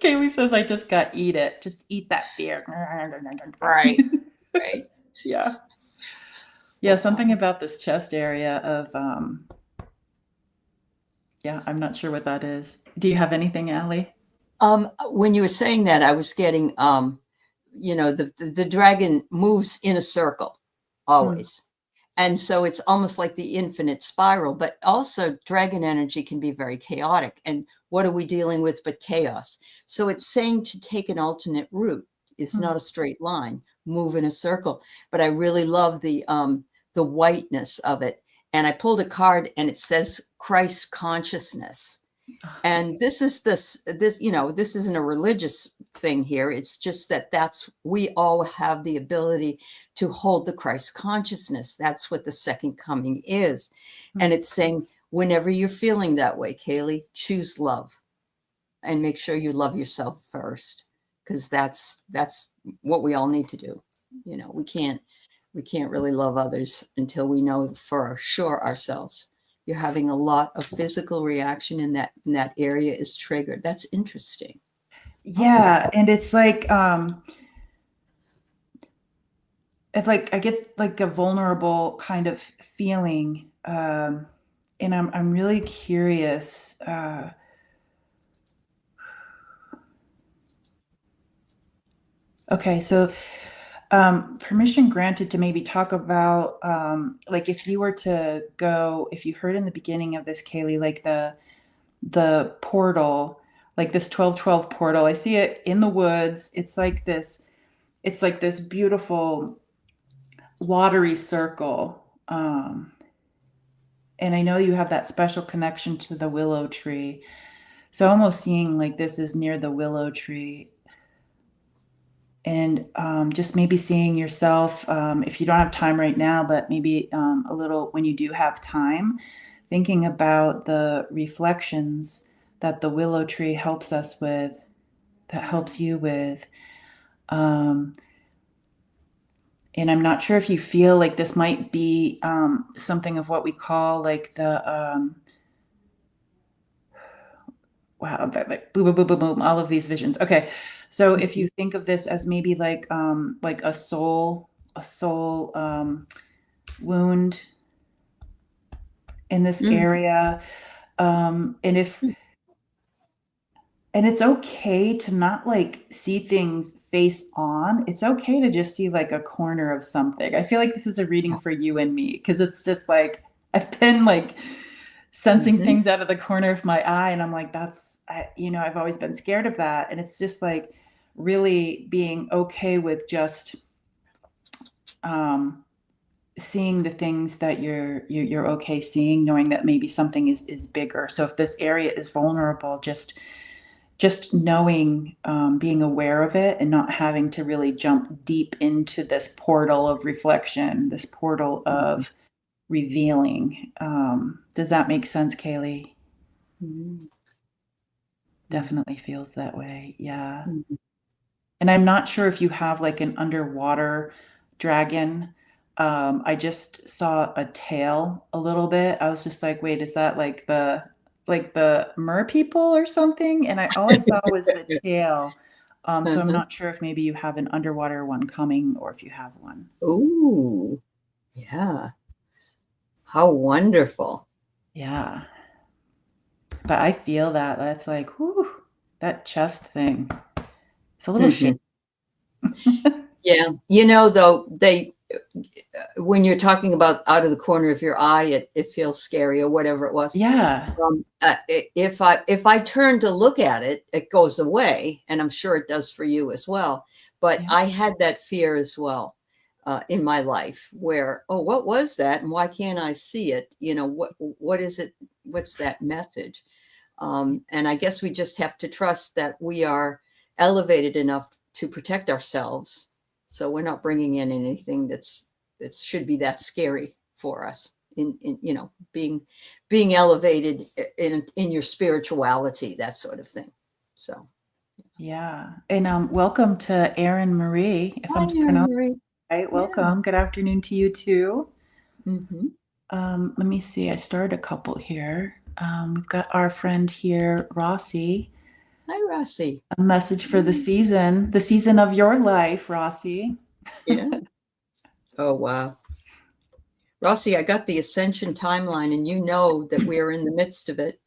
Kaylee says I just got eat it. Just eat that fear. Right. Right. Yeah. Yeah, something Wow. about this chest area of yeah, I'm not sure what that is. Do you have anything, Allie? When you were saying that, I was getting, the dragon moves in a circle Hmm. always. And so it's almost like the infinite spiral, but also dragon energy can be very chaotic. And what are we dealing with but chaos? So it's saying to take an alternate route. It's Hmm. not a straight line, move in a circle. But I really love the whiteness of it. And I pulled a card and it says Christ consciousness. Oh, And this isn't a religious thing here. It's just that's we all have the ability to hold the Christ consciousness. That's what the second coming is. hmm. And it's saying whenever you're feeling that way, Kaylee, choose love and make sure you love yourself first, because that's what we all need to do. We can't really love others until we know for sure ourselves. You're having a lot of physical reaction in that area is triggered. That's interesting. Okay. Yeah, and it's like I get like a vulnerable kind of feeling, and I'm really curious. Okay, so permission granted to maybe talk about like if you were to go, if you heard in the beginning of this, Kaylee, like the portal, like this 1212 portal. I see it in the woods. It's like this beautiful watery circle. And I know you have that special connection to the willow tree. So almost seeing like this is near the willow tree, and just maybe seeing yourself, if you don't have time right now, but maybe a little when you do have time, thinking about the reflections that the willow tree helps us with. that helps you with, um, and I'm not sure if you feel like this might be something of what we call like wow, like boom, boom, boom, boom, boom, all of these visions. Okay, so if Mhm. you think of this as maybe like a soul wound in this Mhm. area, and if and it's okay to not like see things face on. It's okay to just see like a corner of something. I feel like this is a reading Yeah. for you and me because it's just like I've been like sensing Mhm. things out of the corner of my eye, and I'm like, I've always been scared of that. And it's just like really being okay with just um, seeing the things that you're okay seeing, knowing that maybe something is bigger. So if this area is vulnerable, just knowing, being aware of it and not having to really jump deep into this portal of reflection, this portal Mhm. of revealing. Does that make sense, Kaylee? Mhm. Definitely feels that way. Yeah. Mhm. And I'm not sure if you have like an underwater dragon. I just saw a tail a little bit. I was just like, wait, is that like the mer people or something? And all I saw was the tail. So I'm Uh-huh. not sure if maybe you have an underwater one coming or if you have one. Ooh, yeah. How wonderful. Yeah. But I feel that. That's like, whew, that chest thing. It's a little shaky. Mhm. Yeah. You know, though, when you're talking about out of the corner of your eye, it feels scary or whatever it was. Yeah. If I turn to look at it, it goes away, and I'm sure it does for you as well. But Yeah. I had that fear as well in my life, where what was that, and why can't I see it? What is it? What's that message? And I guess we just have to trust that we are elevated enough to protect ourselves, so we're not bringing in anything that should be that scary for us. In being elevated in your spirituality, that sort of thing. So, Yeah. And welcome to Erin Marie, if hi, I'm Mary pronouncing Marie. it right. Yeah. Welcome. Good afternoon to you too. Hmm. Let me see. I started a couple here. We've got our friend here, Rossi. Hi, Rossi. A message for the season of your life, Rossi. Yeah. Oh, wow. Rossi, I got the ascension timeline, and you know that we are in the midst of it.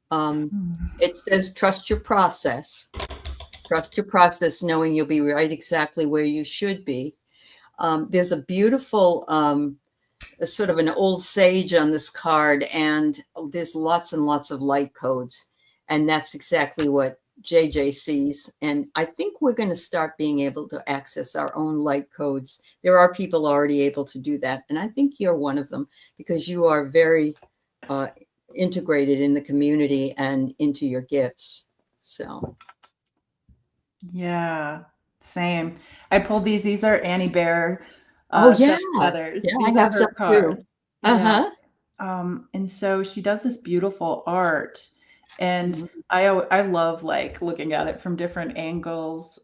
Um, Hmm. it says, trust your process. Trust your process, knowing you'll be right exactly where you should be. There's a beautiful, a sort of an old sage on this card, and there's lots and lots of light codes. And that's exactly what JJ sees. And I think we're going to start being able to access our own light codes. There are people already able to do that. And I think you're one of them because you are very uh, integrated in the community and into your gifts. So, Yeah, same. I pulled these. These are Annie Bear oh, yeah. seven feathers. Yeah, These I are have some her too. cards. Uh Yeah. huh. And so she does this beautiful art, and I love like looking at it from different angles.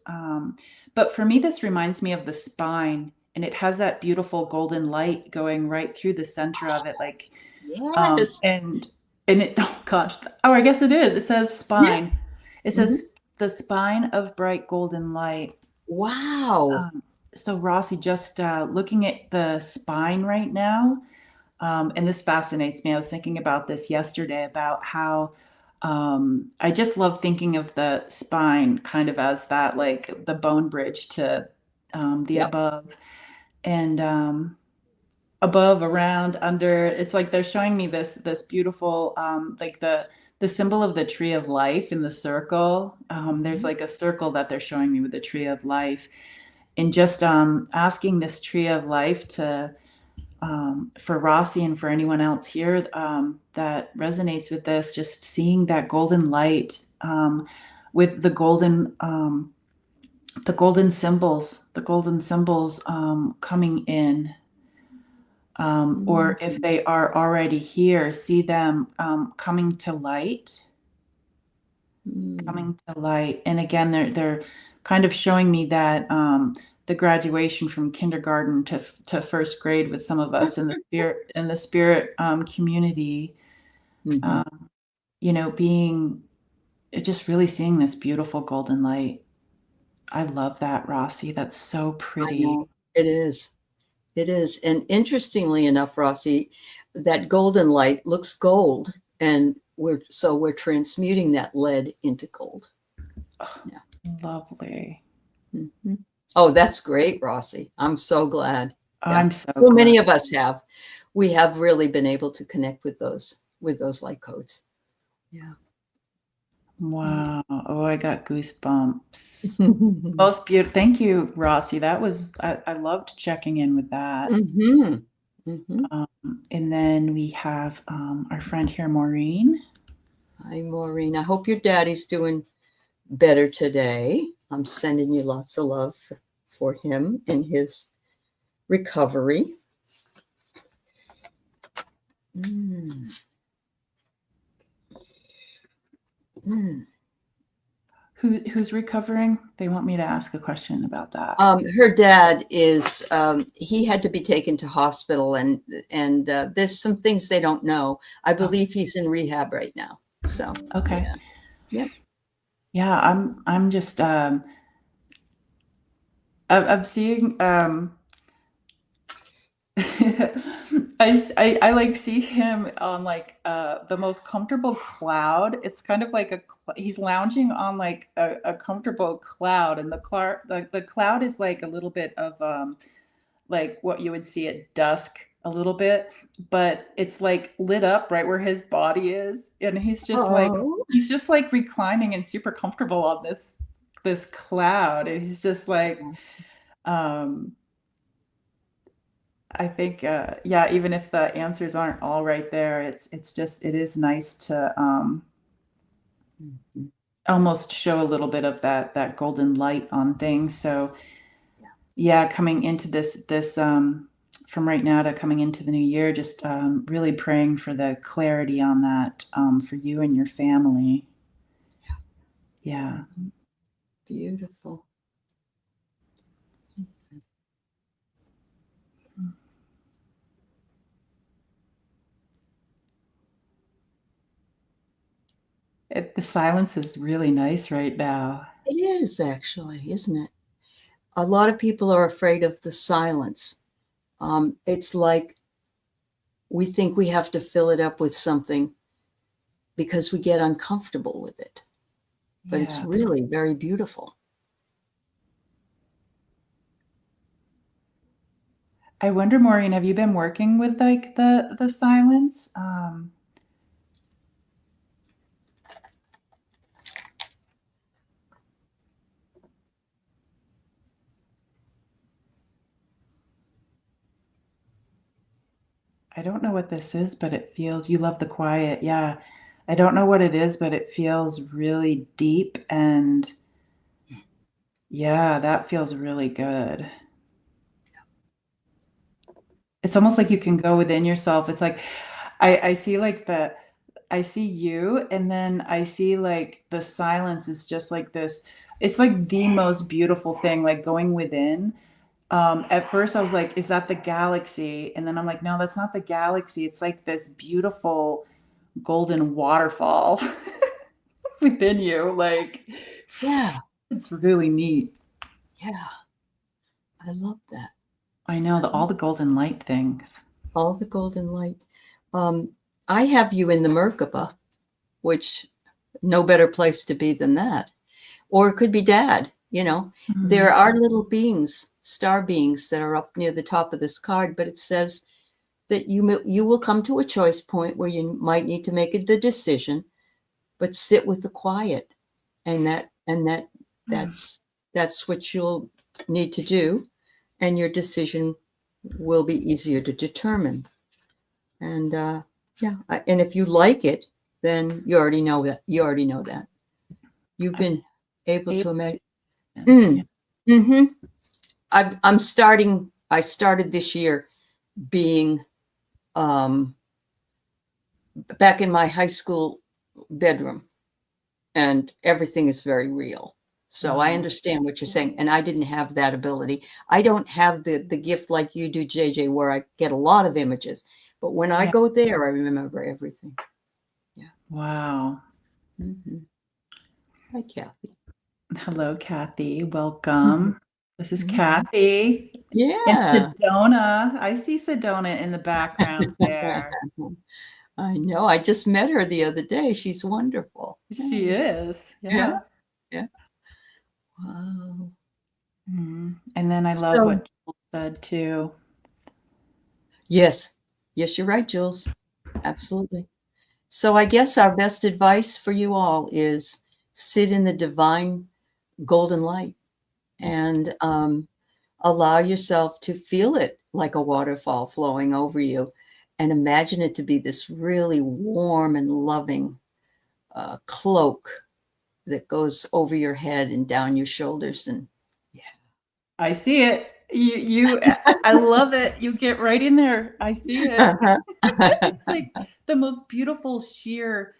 But for me, this reminds me of the spine, and it has that beautiful golden light going right through the center of it, like Yes. and it oh gosh, oh I guess it is. It says Yeah. spine. It Hmm. says the spine of bright golden light. Wow. So Rossi, just looking at the spine right now. And this fascinates me. I was thinking about this yesterday about how I just love thinking of the spine kind of as that, like the bone bridge to the Yep. above and above, around, under. It's like they're showing me this beautiful, like the symbol of the tree of life in the circle. There's Mhm. like a circle that they're showing me with the tree of life, and just asking this tree of life to for Rossi and for anyone else here that resonates with this, just seeing that golden light with the golden symbols coming in, or if Mhm. they are already here, see them coming to light Mm. coming to light. And again, they're kind of showing me that the graduation from kindergarten to first grade with some of us in the spirit community, Mhm. you know, being just really seeing this beautiful golden light. I love that, Rossi. That's so I pretty. know. It is. It is. And interestingly enough, Rossi, that golden light looks gold. And we're transmuting that lead into gold. Oh, Yeah. lovely. Mhm. Oh, that's great, Rossi. I'm so glad. Yeah. I'm so So glad. many of us have. We have really been able to connect with those light codes. Yeah. Wow. Oh, I got goosebumps. Most beautiful. Thank you, Rossi. I loved checking in with that. Mhm. Mhm. Um, and then we have our friend here, Maureen. Hi, Maureen. I hope your daddy's doing better today. I'm sending you lots of love for him and his recovery. Mm. Mm. Who's recovering? They want me to ask a question about that. Her dad is. He had to be taken to hospital, and there's some things they don't know. I Oh, believe he's in rehab right now. So okay. yeah, yep. Yeah, I'm just I'm seeing I like see him on like the most comfortable cloud. It's kind of like he's lounging on like a comfortable cloud, and the cloud is like a little bit of like what you would see at dusk a little bit, but it's like lit up right where his body is, and Oh, he's just like reclining and super comfortable on this cloud, and he's just like um I think, yeah, even if the answers aren't all right there, it is nice to mhm. almost show a little bit of that golden light on things. So Yeah. yeah, coming into this from right now to coming into the new year, just really praying for the clarity on that for you and your family. Yeah. Mhm. Beautiful. The silence is really nice right now. It is actually, isn't it? A lot of people are afraid of the silence. It's like we think we have to fill it up with something because we get uncomfortable with it. But it's Yeah. really very beautiful. I wonder, Maureen, have you been working with like the silence? I don't know what this is, but it feels you love the quiet. Yeah. I don't know what it is, but it feels really deep and yeah, that feels really good. It's almost like you can go within yourself. It's like I see like I see you and then I see like the silence is just like this. It's like the most beautiful thing, like going within. At first I was like, is that the galaxy? And then I'm like, no, that's not the galaxy. It's like this beautiful golden waterfall within you. Like, Yeah, it's really neat. yeah, I love that. I know I all love the golden light things. all the golden light. Um, I have you in the Merkaba, which no better place to be than that. Or it could be dad, you know. Mm, There are little beings, star beings that are up near the top of this card, but it says that you will come to a choice point where you might need to make the decision, but sit with the quiet, and mm. that's what you'll need to do, and your decision will be easier to determine. And yeah, and if you like it, then you already know that. You already know that. You've I'm been able able to imagine. to, yeah. Mm, hmm I'm starting. I started this year being um, back in my high school bedroom, and everything is very real. So I Wow. understand what you're saying. And I didn't have that ability. I don't have the gift like you do, JJ, where I get a lot of images. But when I Yeah. go there, I remember everything. Yeah. Wow. Mm-hmm. Hi, Kathy. Hello, Kathy. Welcome. This is Mhm. Kathy and Yeah. Sedona. I see Sedona in the background there. I know. I just met her the other day. She's wonderful. She is. Yeah. Yeah. Yeah. Wow. And then I love So, what Jill said too. yes. Yes, you're right, Jules. Absolutely. So I guess our best advice for you all is sit in the divine golden light and allow yourself to feel it like a waterfall flowing over you and imagine it to be this really warm and loving cloak that goes over your head and down your shoulders. And yeah. I see it. I love it. You get right in there. I see it. It's like the most beautiful sheer.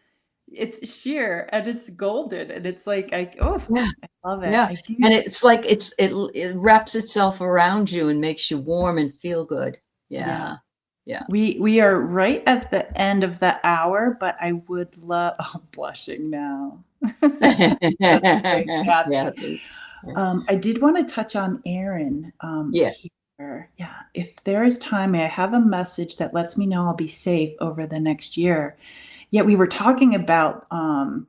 It's sheer and it's golden and it's like Yeah. I love it. Yeah. I And do. it's like it wraps itself around you and makes you warm and feel good. Yeah. Yeah. Yeah. We are right at the end of the hour, but I would love I'm blushing now. That's great, Yeah. Kathy. I did want to touch on Aaron Yes. here. Yeah. If there is time, may I have a message that lets me know I'll be safe over the next year? Yet we were talking about like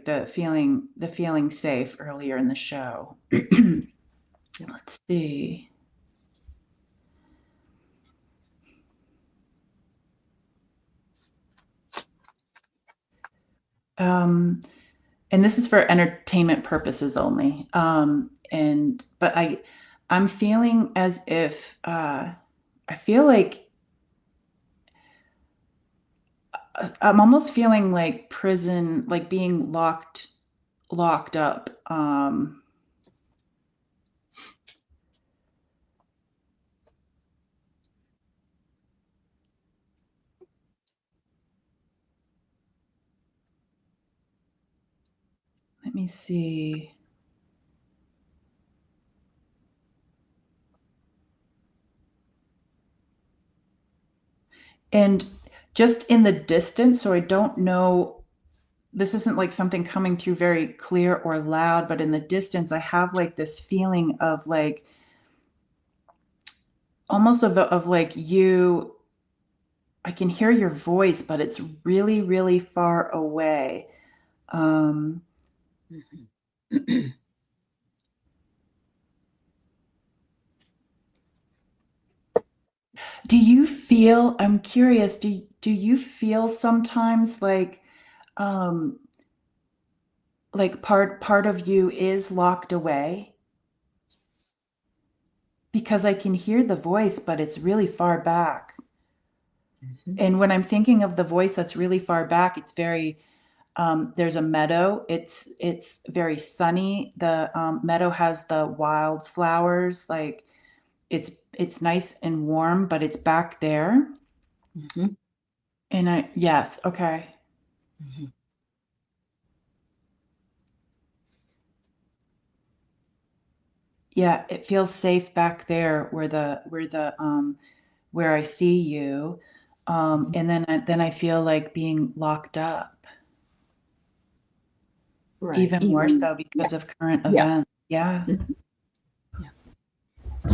the feeling safe earlier in the show. Let's see. And this is for entertainment purposes only. But I'm feeling as if I feel like I'm almost feeling like prison, like being locked up. Let me see. And just in the distance, so I don't know, this isn't like something coming through very clear or loud, but in the distance, I have like this feeling of like almost of like I can hear your voice, but it's really, really far away. Um, I'm curious, do you feel sometimes um, like part of you is locked away? Because I can hear the voice, but it's really far back. Mhm. And when I'm thinking of the voice that's really far back, it's very there's a meadow. It's very sunny. The meadow has the wildflowers. Like it's nice and warm, but it's back there. Mhm. And yes, okay. Mhm. Yeah, it feels safe back there where I see you. Mhm. And then I feel like being locked up Right. even more Even, so yeah. because of current Yeah. events. Yeah. Mhm. Yeah.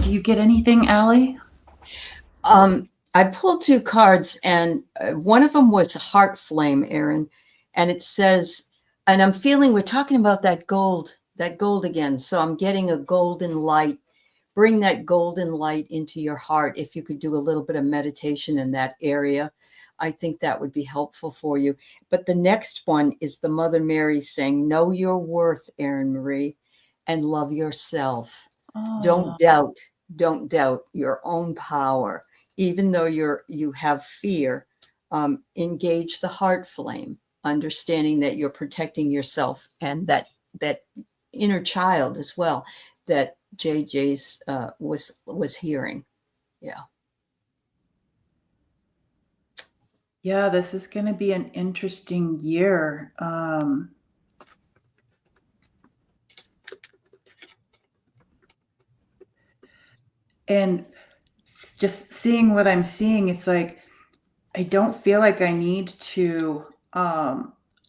Do you get anything, Allie? I pulled two cards, and one of them was Heart Flame, Aaron, and it says, and I'm feeling we're talking about that gold again. So I'm getting a golden light. Bring that golden light into your heart. If you could do a little bit of meditation in that area, I think that would be helpful for you. But the next one is the Mother Mary saying, "Know your worth, Aaron Marie, and love yourself. Oh, Don't doubt your own power, even though you have fear. Engage the heart flame, understanding that you're protecting yourself and that inner child as well that JJ's was hearing. Yeah. Yeah, this is going to be an interesting year. And just seeing what I'm seeing, it's like I don't feel like I need to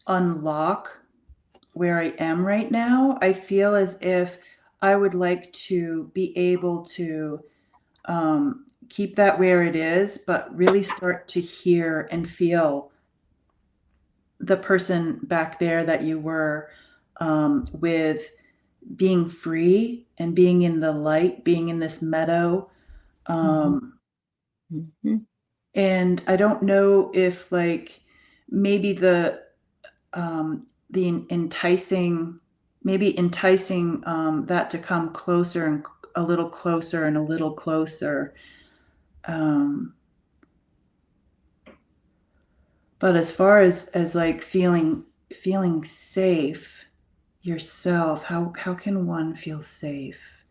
unlock where I am right now. I feel as if I would like to be able to keep that where it is, but really start to hear and feel the person back there that you were, with being free and being in the light, being in this meadow. Mhm. Um, Mhm. and I don't know if like maybe the enticing, maybe enticing that to come closer and a little closer and a little closer. Um, but as far as like feeling safe yourself, how can one feel safe?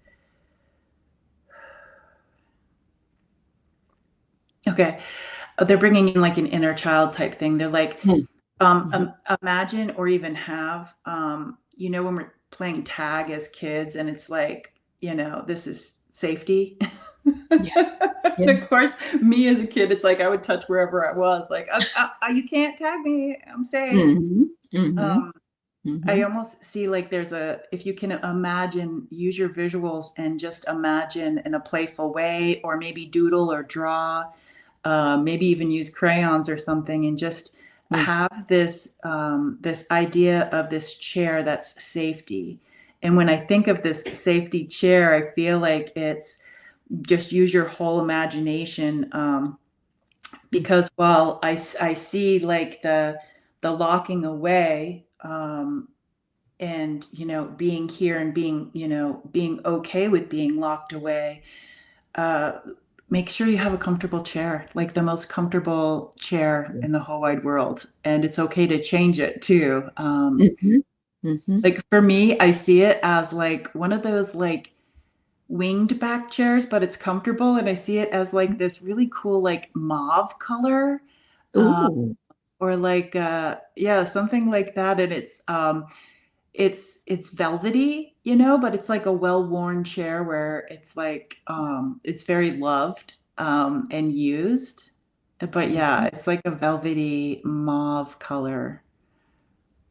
Okay, they're bringing in like an inner child type thing. They're like, Mm. Mhm. imagine or even have, when we're playing tag as kids, and it's like, this is safety. Yeah. And Yeah. of course, me as a kid, it's like I would touch wherever I was. Like, you can't tag me. I'm safe. Mhm. Mhm. Um, I Mhm. almost see like if you can imagine, use your visuals and just imagine in a playful way, or maybe doodle or draw, maybe even use crayons or something, and just Mm. have this idea of this chair that's safety. And when I think of this safety chair, I feel like it's just use your whole imagination, Mm. because while I see like the locking away, and being here and being okay with being locked away, uh, make sure you have a comfortable chair, like the most comfortable chair in the whole wide world. And it's okay to change it too. Mhm. Mhm. Like for me, I see it as like one of those like winged back chairs, but it's comfortable. And I see it as like this really cool, like mauve color, uh, Ooh. or like, yeah, something like that. And it's velvety, but it's like a well-worn chair where it's like, it's very loved, and used. But yeah, Mhm. it's like a velvety mauve color.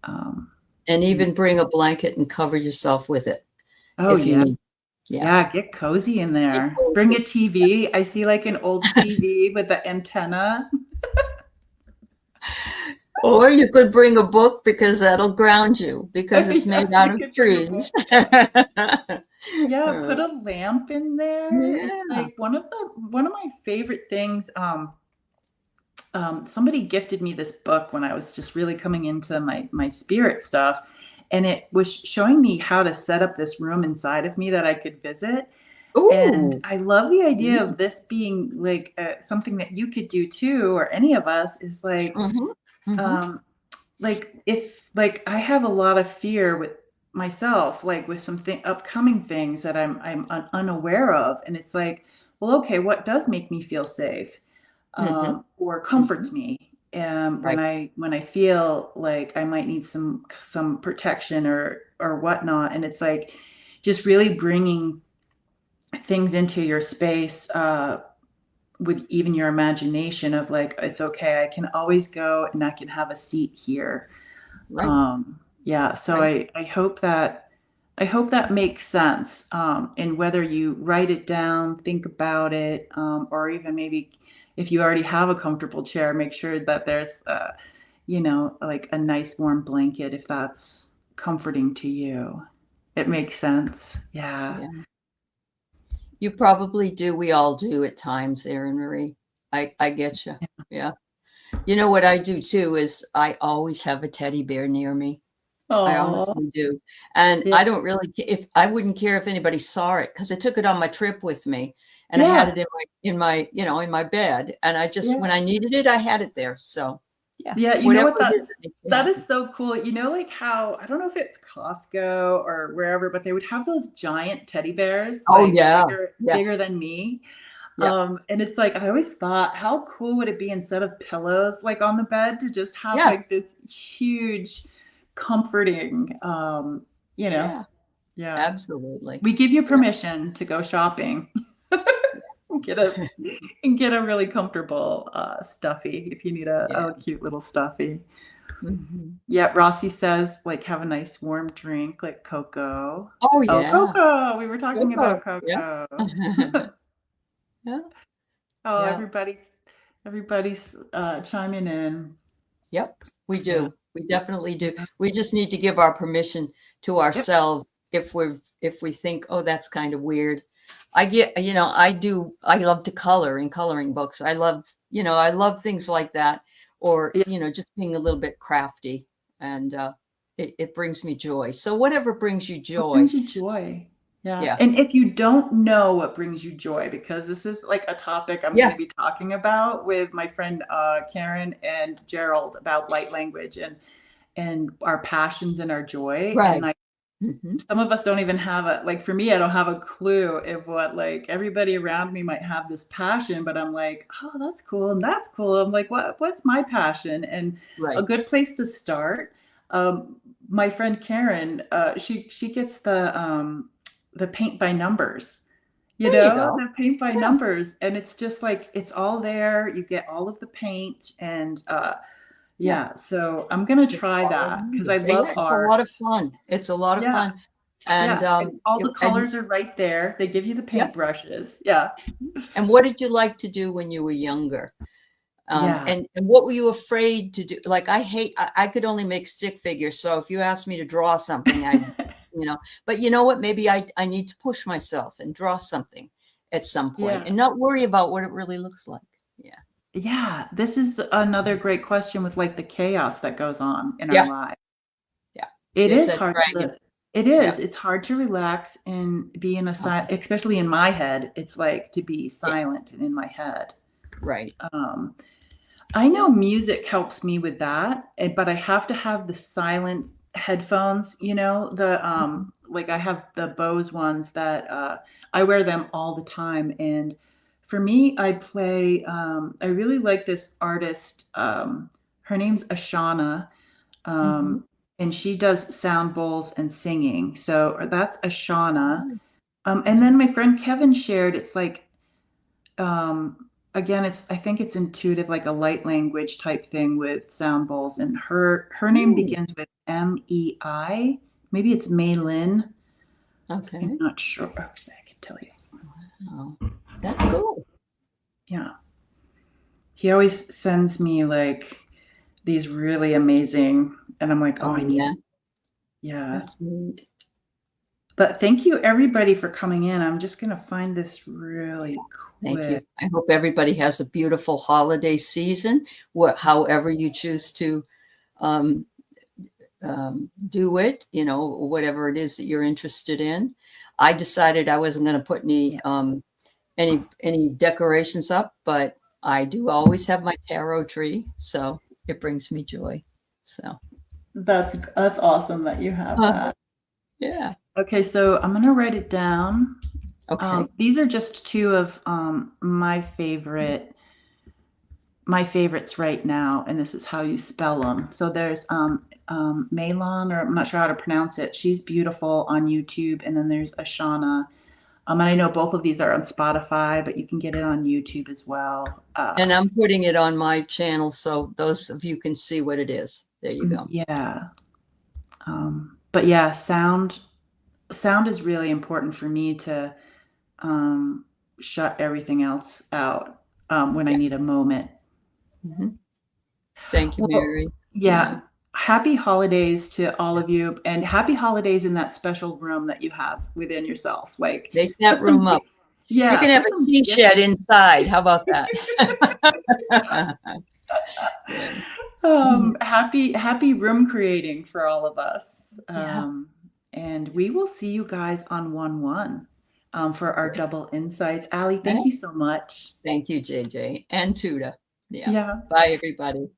Um, And yeah. even bring a blanket and cover yourself with it Oh if you yeah. need. Yeah. Yeah, get cozy in Get there. Bring a cozy. TV. I see like an old TV with the antenna. Or you could bring a book because that'll ground you because it's Yeah, made out you of could bring a trees. book. Yeah, put a lamp in there. It's Yeah. like one of my favorite things. Somebody gifted me this book when I was just really coming into my spirit stuff, and it was showing me how to set up this room inside of me that I could visit. And Ooh. I love the idea Mhm. of this being like, something that you could do too, or any of us, is Mhm. Mhm. um, like if like I have a lot of fear with myself, like with upcoming things that I'm unaware of, and it's like, well, okay, what does make me feel safe, Mhm. or Mhm. comforts me, when Right. I feel like I might need some protection or whatnot. And it's like just really bringing things into your space, with even your imagination of like, it's okay, I can always go and I can have a seat here. Right. Yeah, so Right. I hope that makes sense. And whether you write it down, think about it, or even maybe if you already have a comfortable chair, make sure that there's, like a nice warm blanket if that's comforting to you. It makes sense. Yeah. Yeah. You probably do. We all do at times, Erin Marie. I get you. Yeah. You know what I do too is I always have a teddy bear near me. I Oh, honestly do. And yeah. I don't really if I wouldn't care if anybody saw it because I took it on my trip with me and I had Yeah. it in my bed. And I just when Yeah. I needed it, I had it there. So yeah, Yeah, you know whatever what? it is that makes you That is happy. so cool. Like how, I don't know if it's Costco or wherever, but they would have those giant teddy bears, Oh like yeah. bigger Yeah. bigger than me. Yeah. And it's like, I always thought, how cool would it be instead of pillows like on the bed to just have Yeah. like this huge comforting, you know, Yeah. yeah. Absolutely. We give you Yeah. permission to go shopping and get a really comfortable stuffy if you need Yeah. a cute little stuffy. Mhm. Yeah, Rossi says like have a nice warm drink like cocoa. Oh, Oh, yeah. cocoa. We were talking Cocoa. about Yeah. cocoa. Yeah. Oh, Yeah. everybody's chiming in. Yep. We Yeah. do. We definitely do. Yeah. We just need to give our permission to Yep. ourselves if we think, oh, that's kind of weird. I love to color in coloring books. I love things like that, or, Yeah. just being a little bit crafty, and it brings me joy. So whatever brings you What joy. brings you joy? Yeah. Yeah. And if you don't know what brings you joy, because this is like a topic I'm going Yeah. to be talking about with my friend Karen and Gerald about light language and our passions and our joy. And Right. like Hmm. some of us don't even have a like for me, I don't have a clue of what like everybody around me might have this passion, but I'm like, oh, that's cool and that's cool. I'm like, what's my passion? And a Right. good place to start. My friend Karen, she gets the paint by numbers, There you go. the paint by Yeah. numbers, and it's just like it's all there. You get all of the paint, and Yeah. yeah. So I'm gonna Just try follow the that because I numbers. love Yeah, it's a lot art. of fun. It's a lot of Yeah. fun. And Yeah, and all the and colors are right there. They give you the yeah. paintbrushes. Yeah. And what did you like to do when you were younger? Yeah. And what were you afraid to do? Like I could only make stick figures. So if you asked me to draw something, but you know what? Maybe I need to push myself and draw something at some point Yeah. and not worry about what it really looks like. Yeah. Yeah. This is another great question with like the chaos that goes on in our Yeah. lives. Yeah. It There's is that hard dragon. to it Yeah. is. It's hard to relax and be in a silent, especially in my head. It's like to be Yeah. silent and in my head. Right. Um, I know Yeah. music helps me with that, but I have to have the silent headphones, the Mhm. like I have the Bose ones that I wear them all the time. And for me, I really like this artist. Her name's Ashana. Mhm. And she does sound bowls and singing. So that's Ashana. Oh, And yeah. then my friend Kevin shared it's like again, I think it's intuitive, like a light language type thing with sound bowls. And her name Ooh, begins with MEI. Maybe it's Maylin. I'm okay. not sure. Actually, I can tell you. Oh, that's cool. Yeah. He always sends me like these really amazing, and I'm like, oh, Oh, I need, yeah. yeah. That's neat. But thank you everybody for coming in. I'm just gonna find this Yeah. really Thank quick. you. I hope everybody has a beautiful holiday season, however you choose to um, do it, whatever it is that you're interested in. I decided I wasn't going to put Yeah, any decorations up, but I do always have my taro tree, so it brings me joy. So, that's awesome that you have uh, that. yeah. Okay, so I'm gonna write it down. Okay. These are just two of my favorites right now, and this is how you spell them. So there's Malon, or I'm not sure how to pronounce it. She's beautiful on YouTube, and then there's Ashana. And I know both of these are on Spotify, but you can get it on YouTube as well. And I'm putting it on my channel so those of you can see what it is. There you go. Yeah. But yeah, sound is really important for me to um, shut everything else out when I Yeah. need a moment. Mhm. Thank you, Well, Mary. Yeah. yeah. Happy holidays to all of you, and happy holidays in that special room that you have within yourself. Like, Make that put some, room up. You yeah, can have put a some she gifts. shed inside. How about that? Yeah. Mhm. Happy room creating for all of us. Yeah. And we will see you guys on 1/1 for our Great. double insights. Allie, Yeah. thank you so much. Thank you, JJ and Tuda. Yeah. Yeah. Bye, everybody.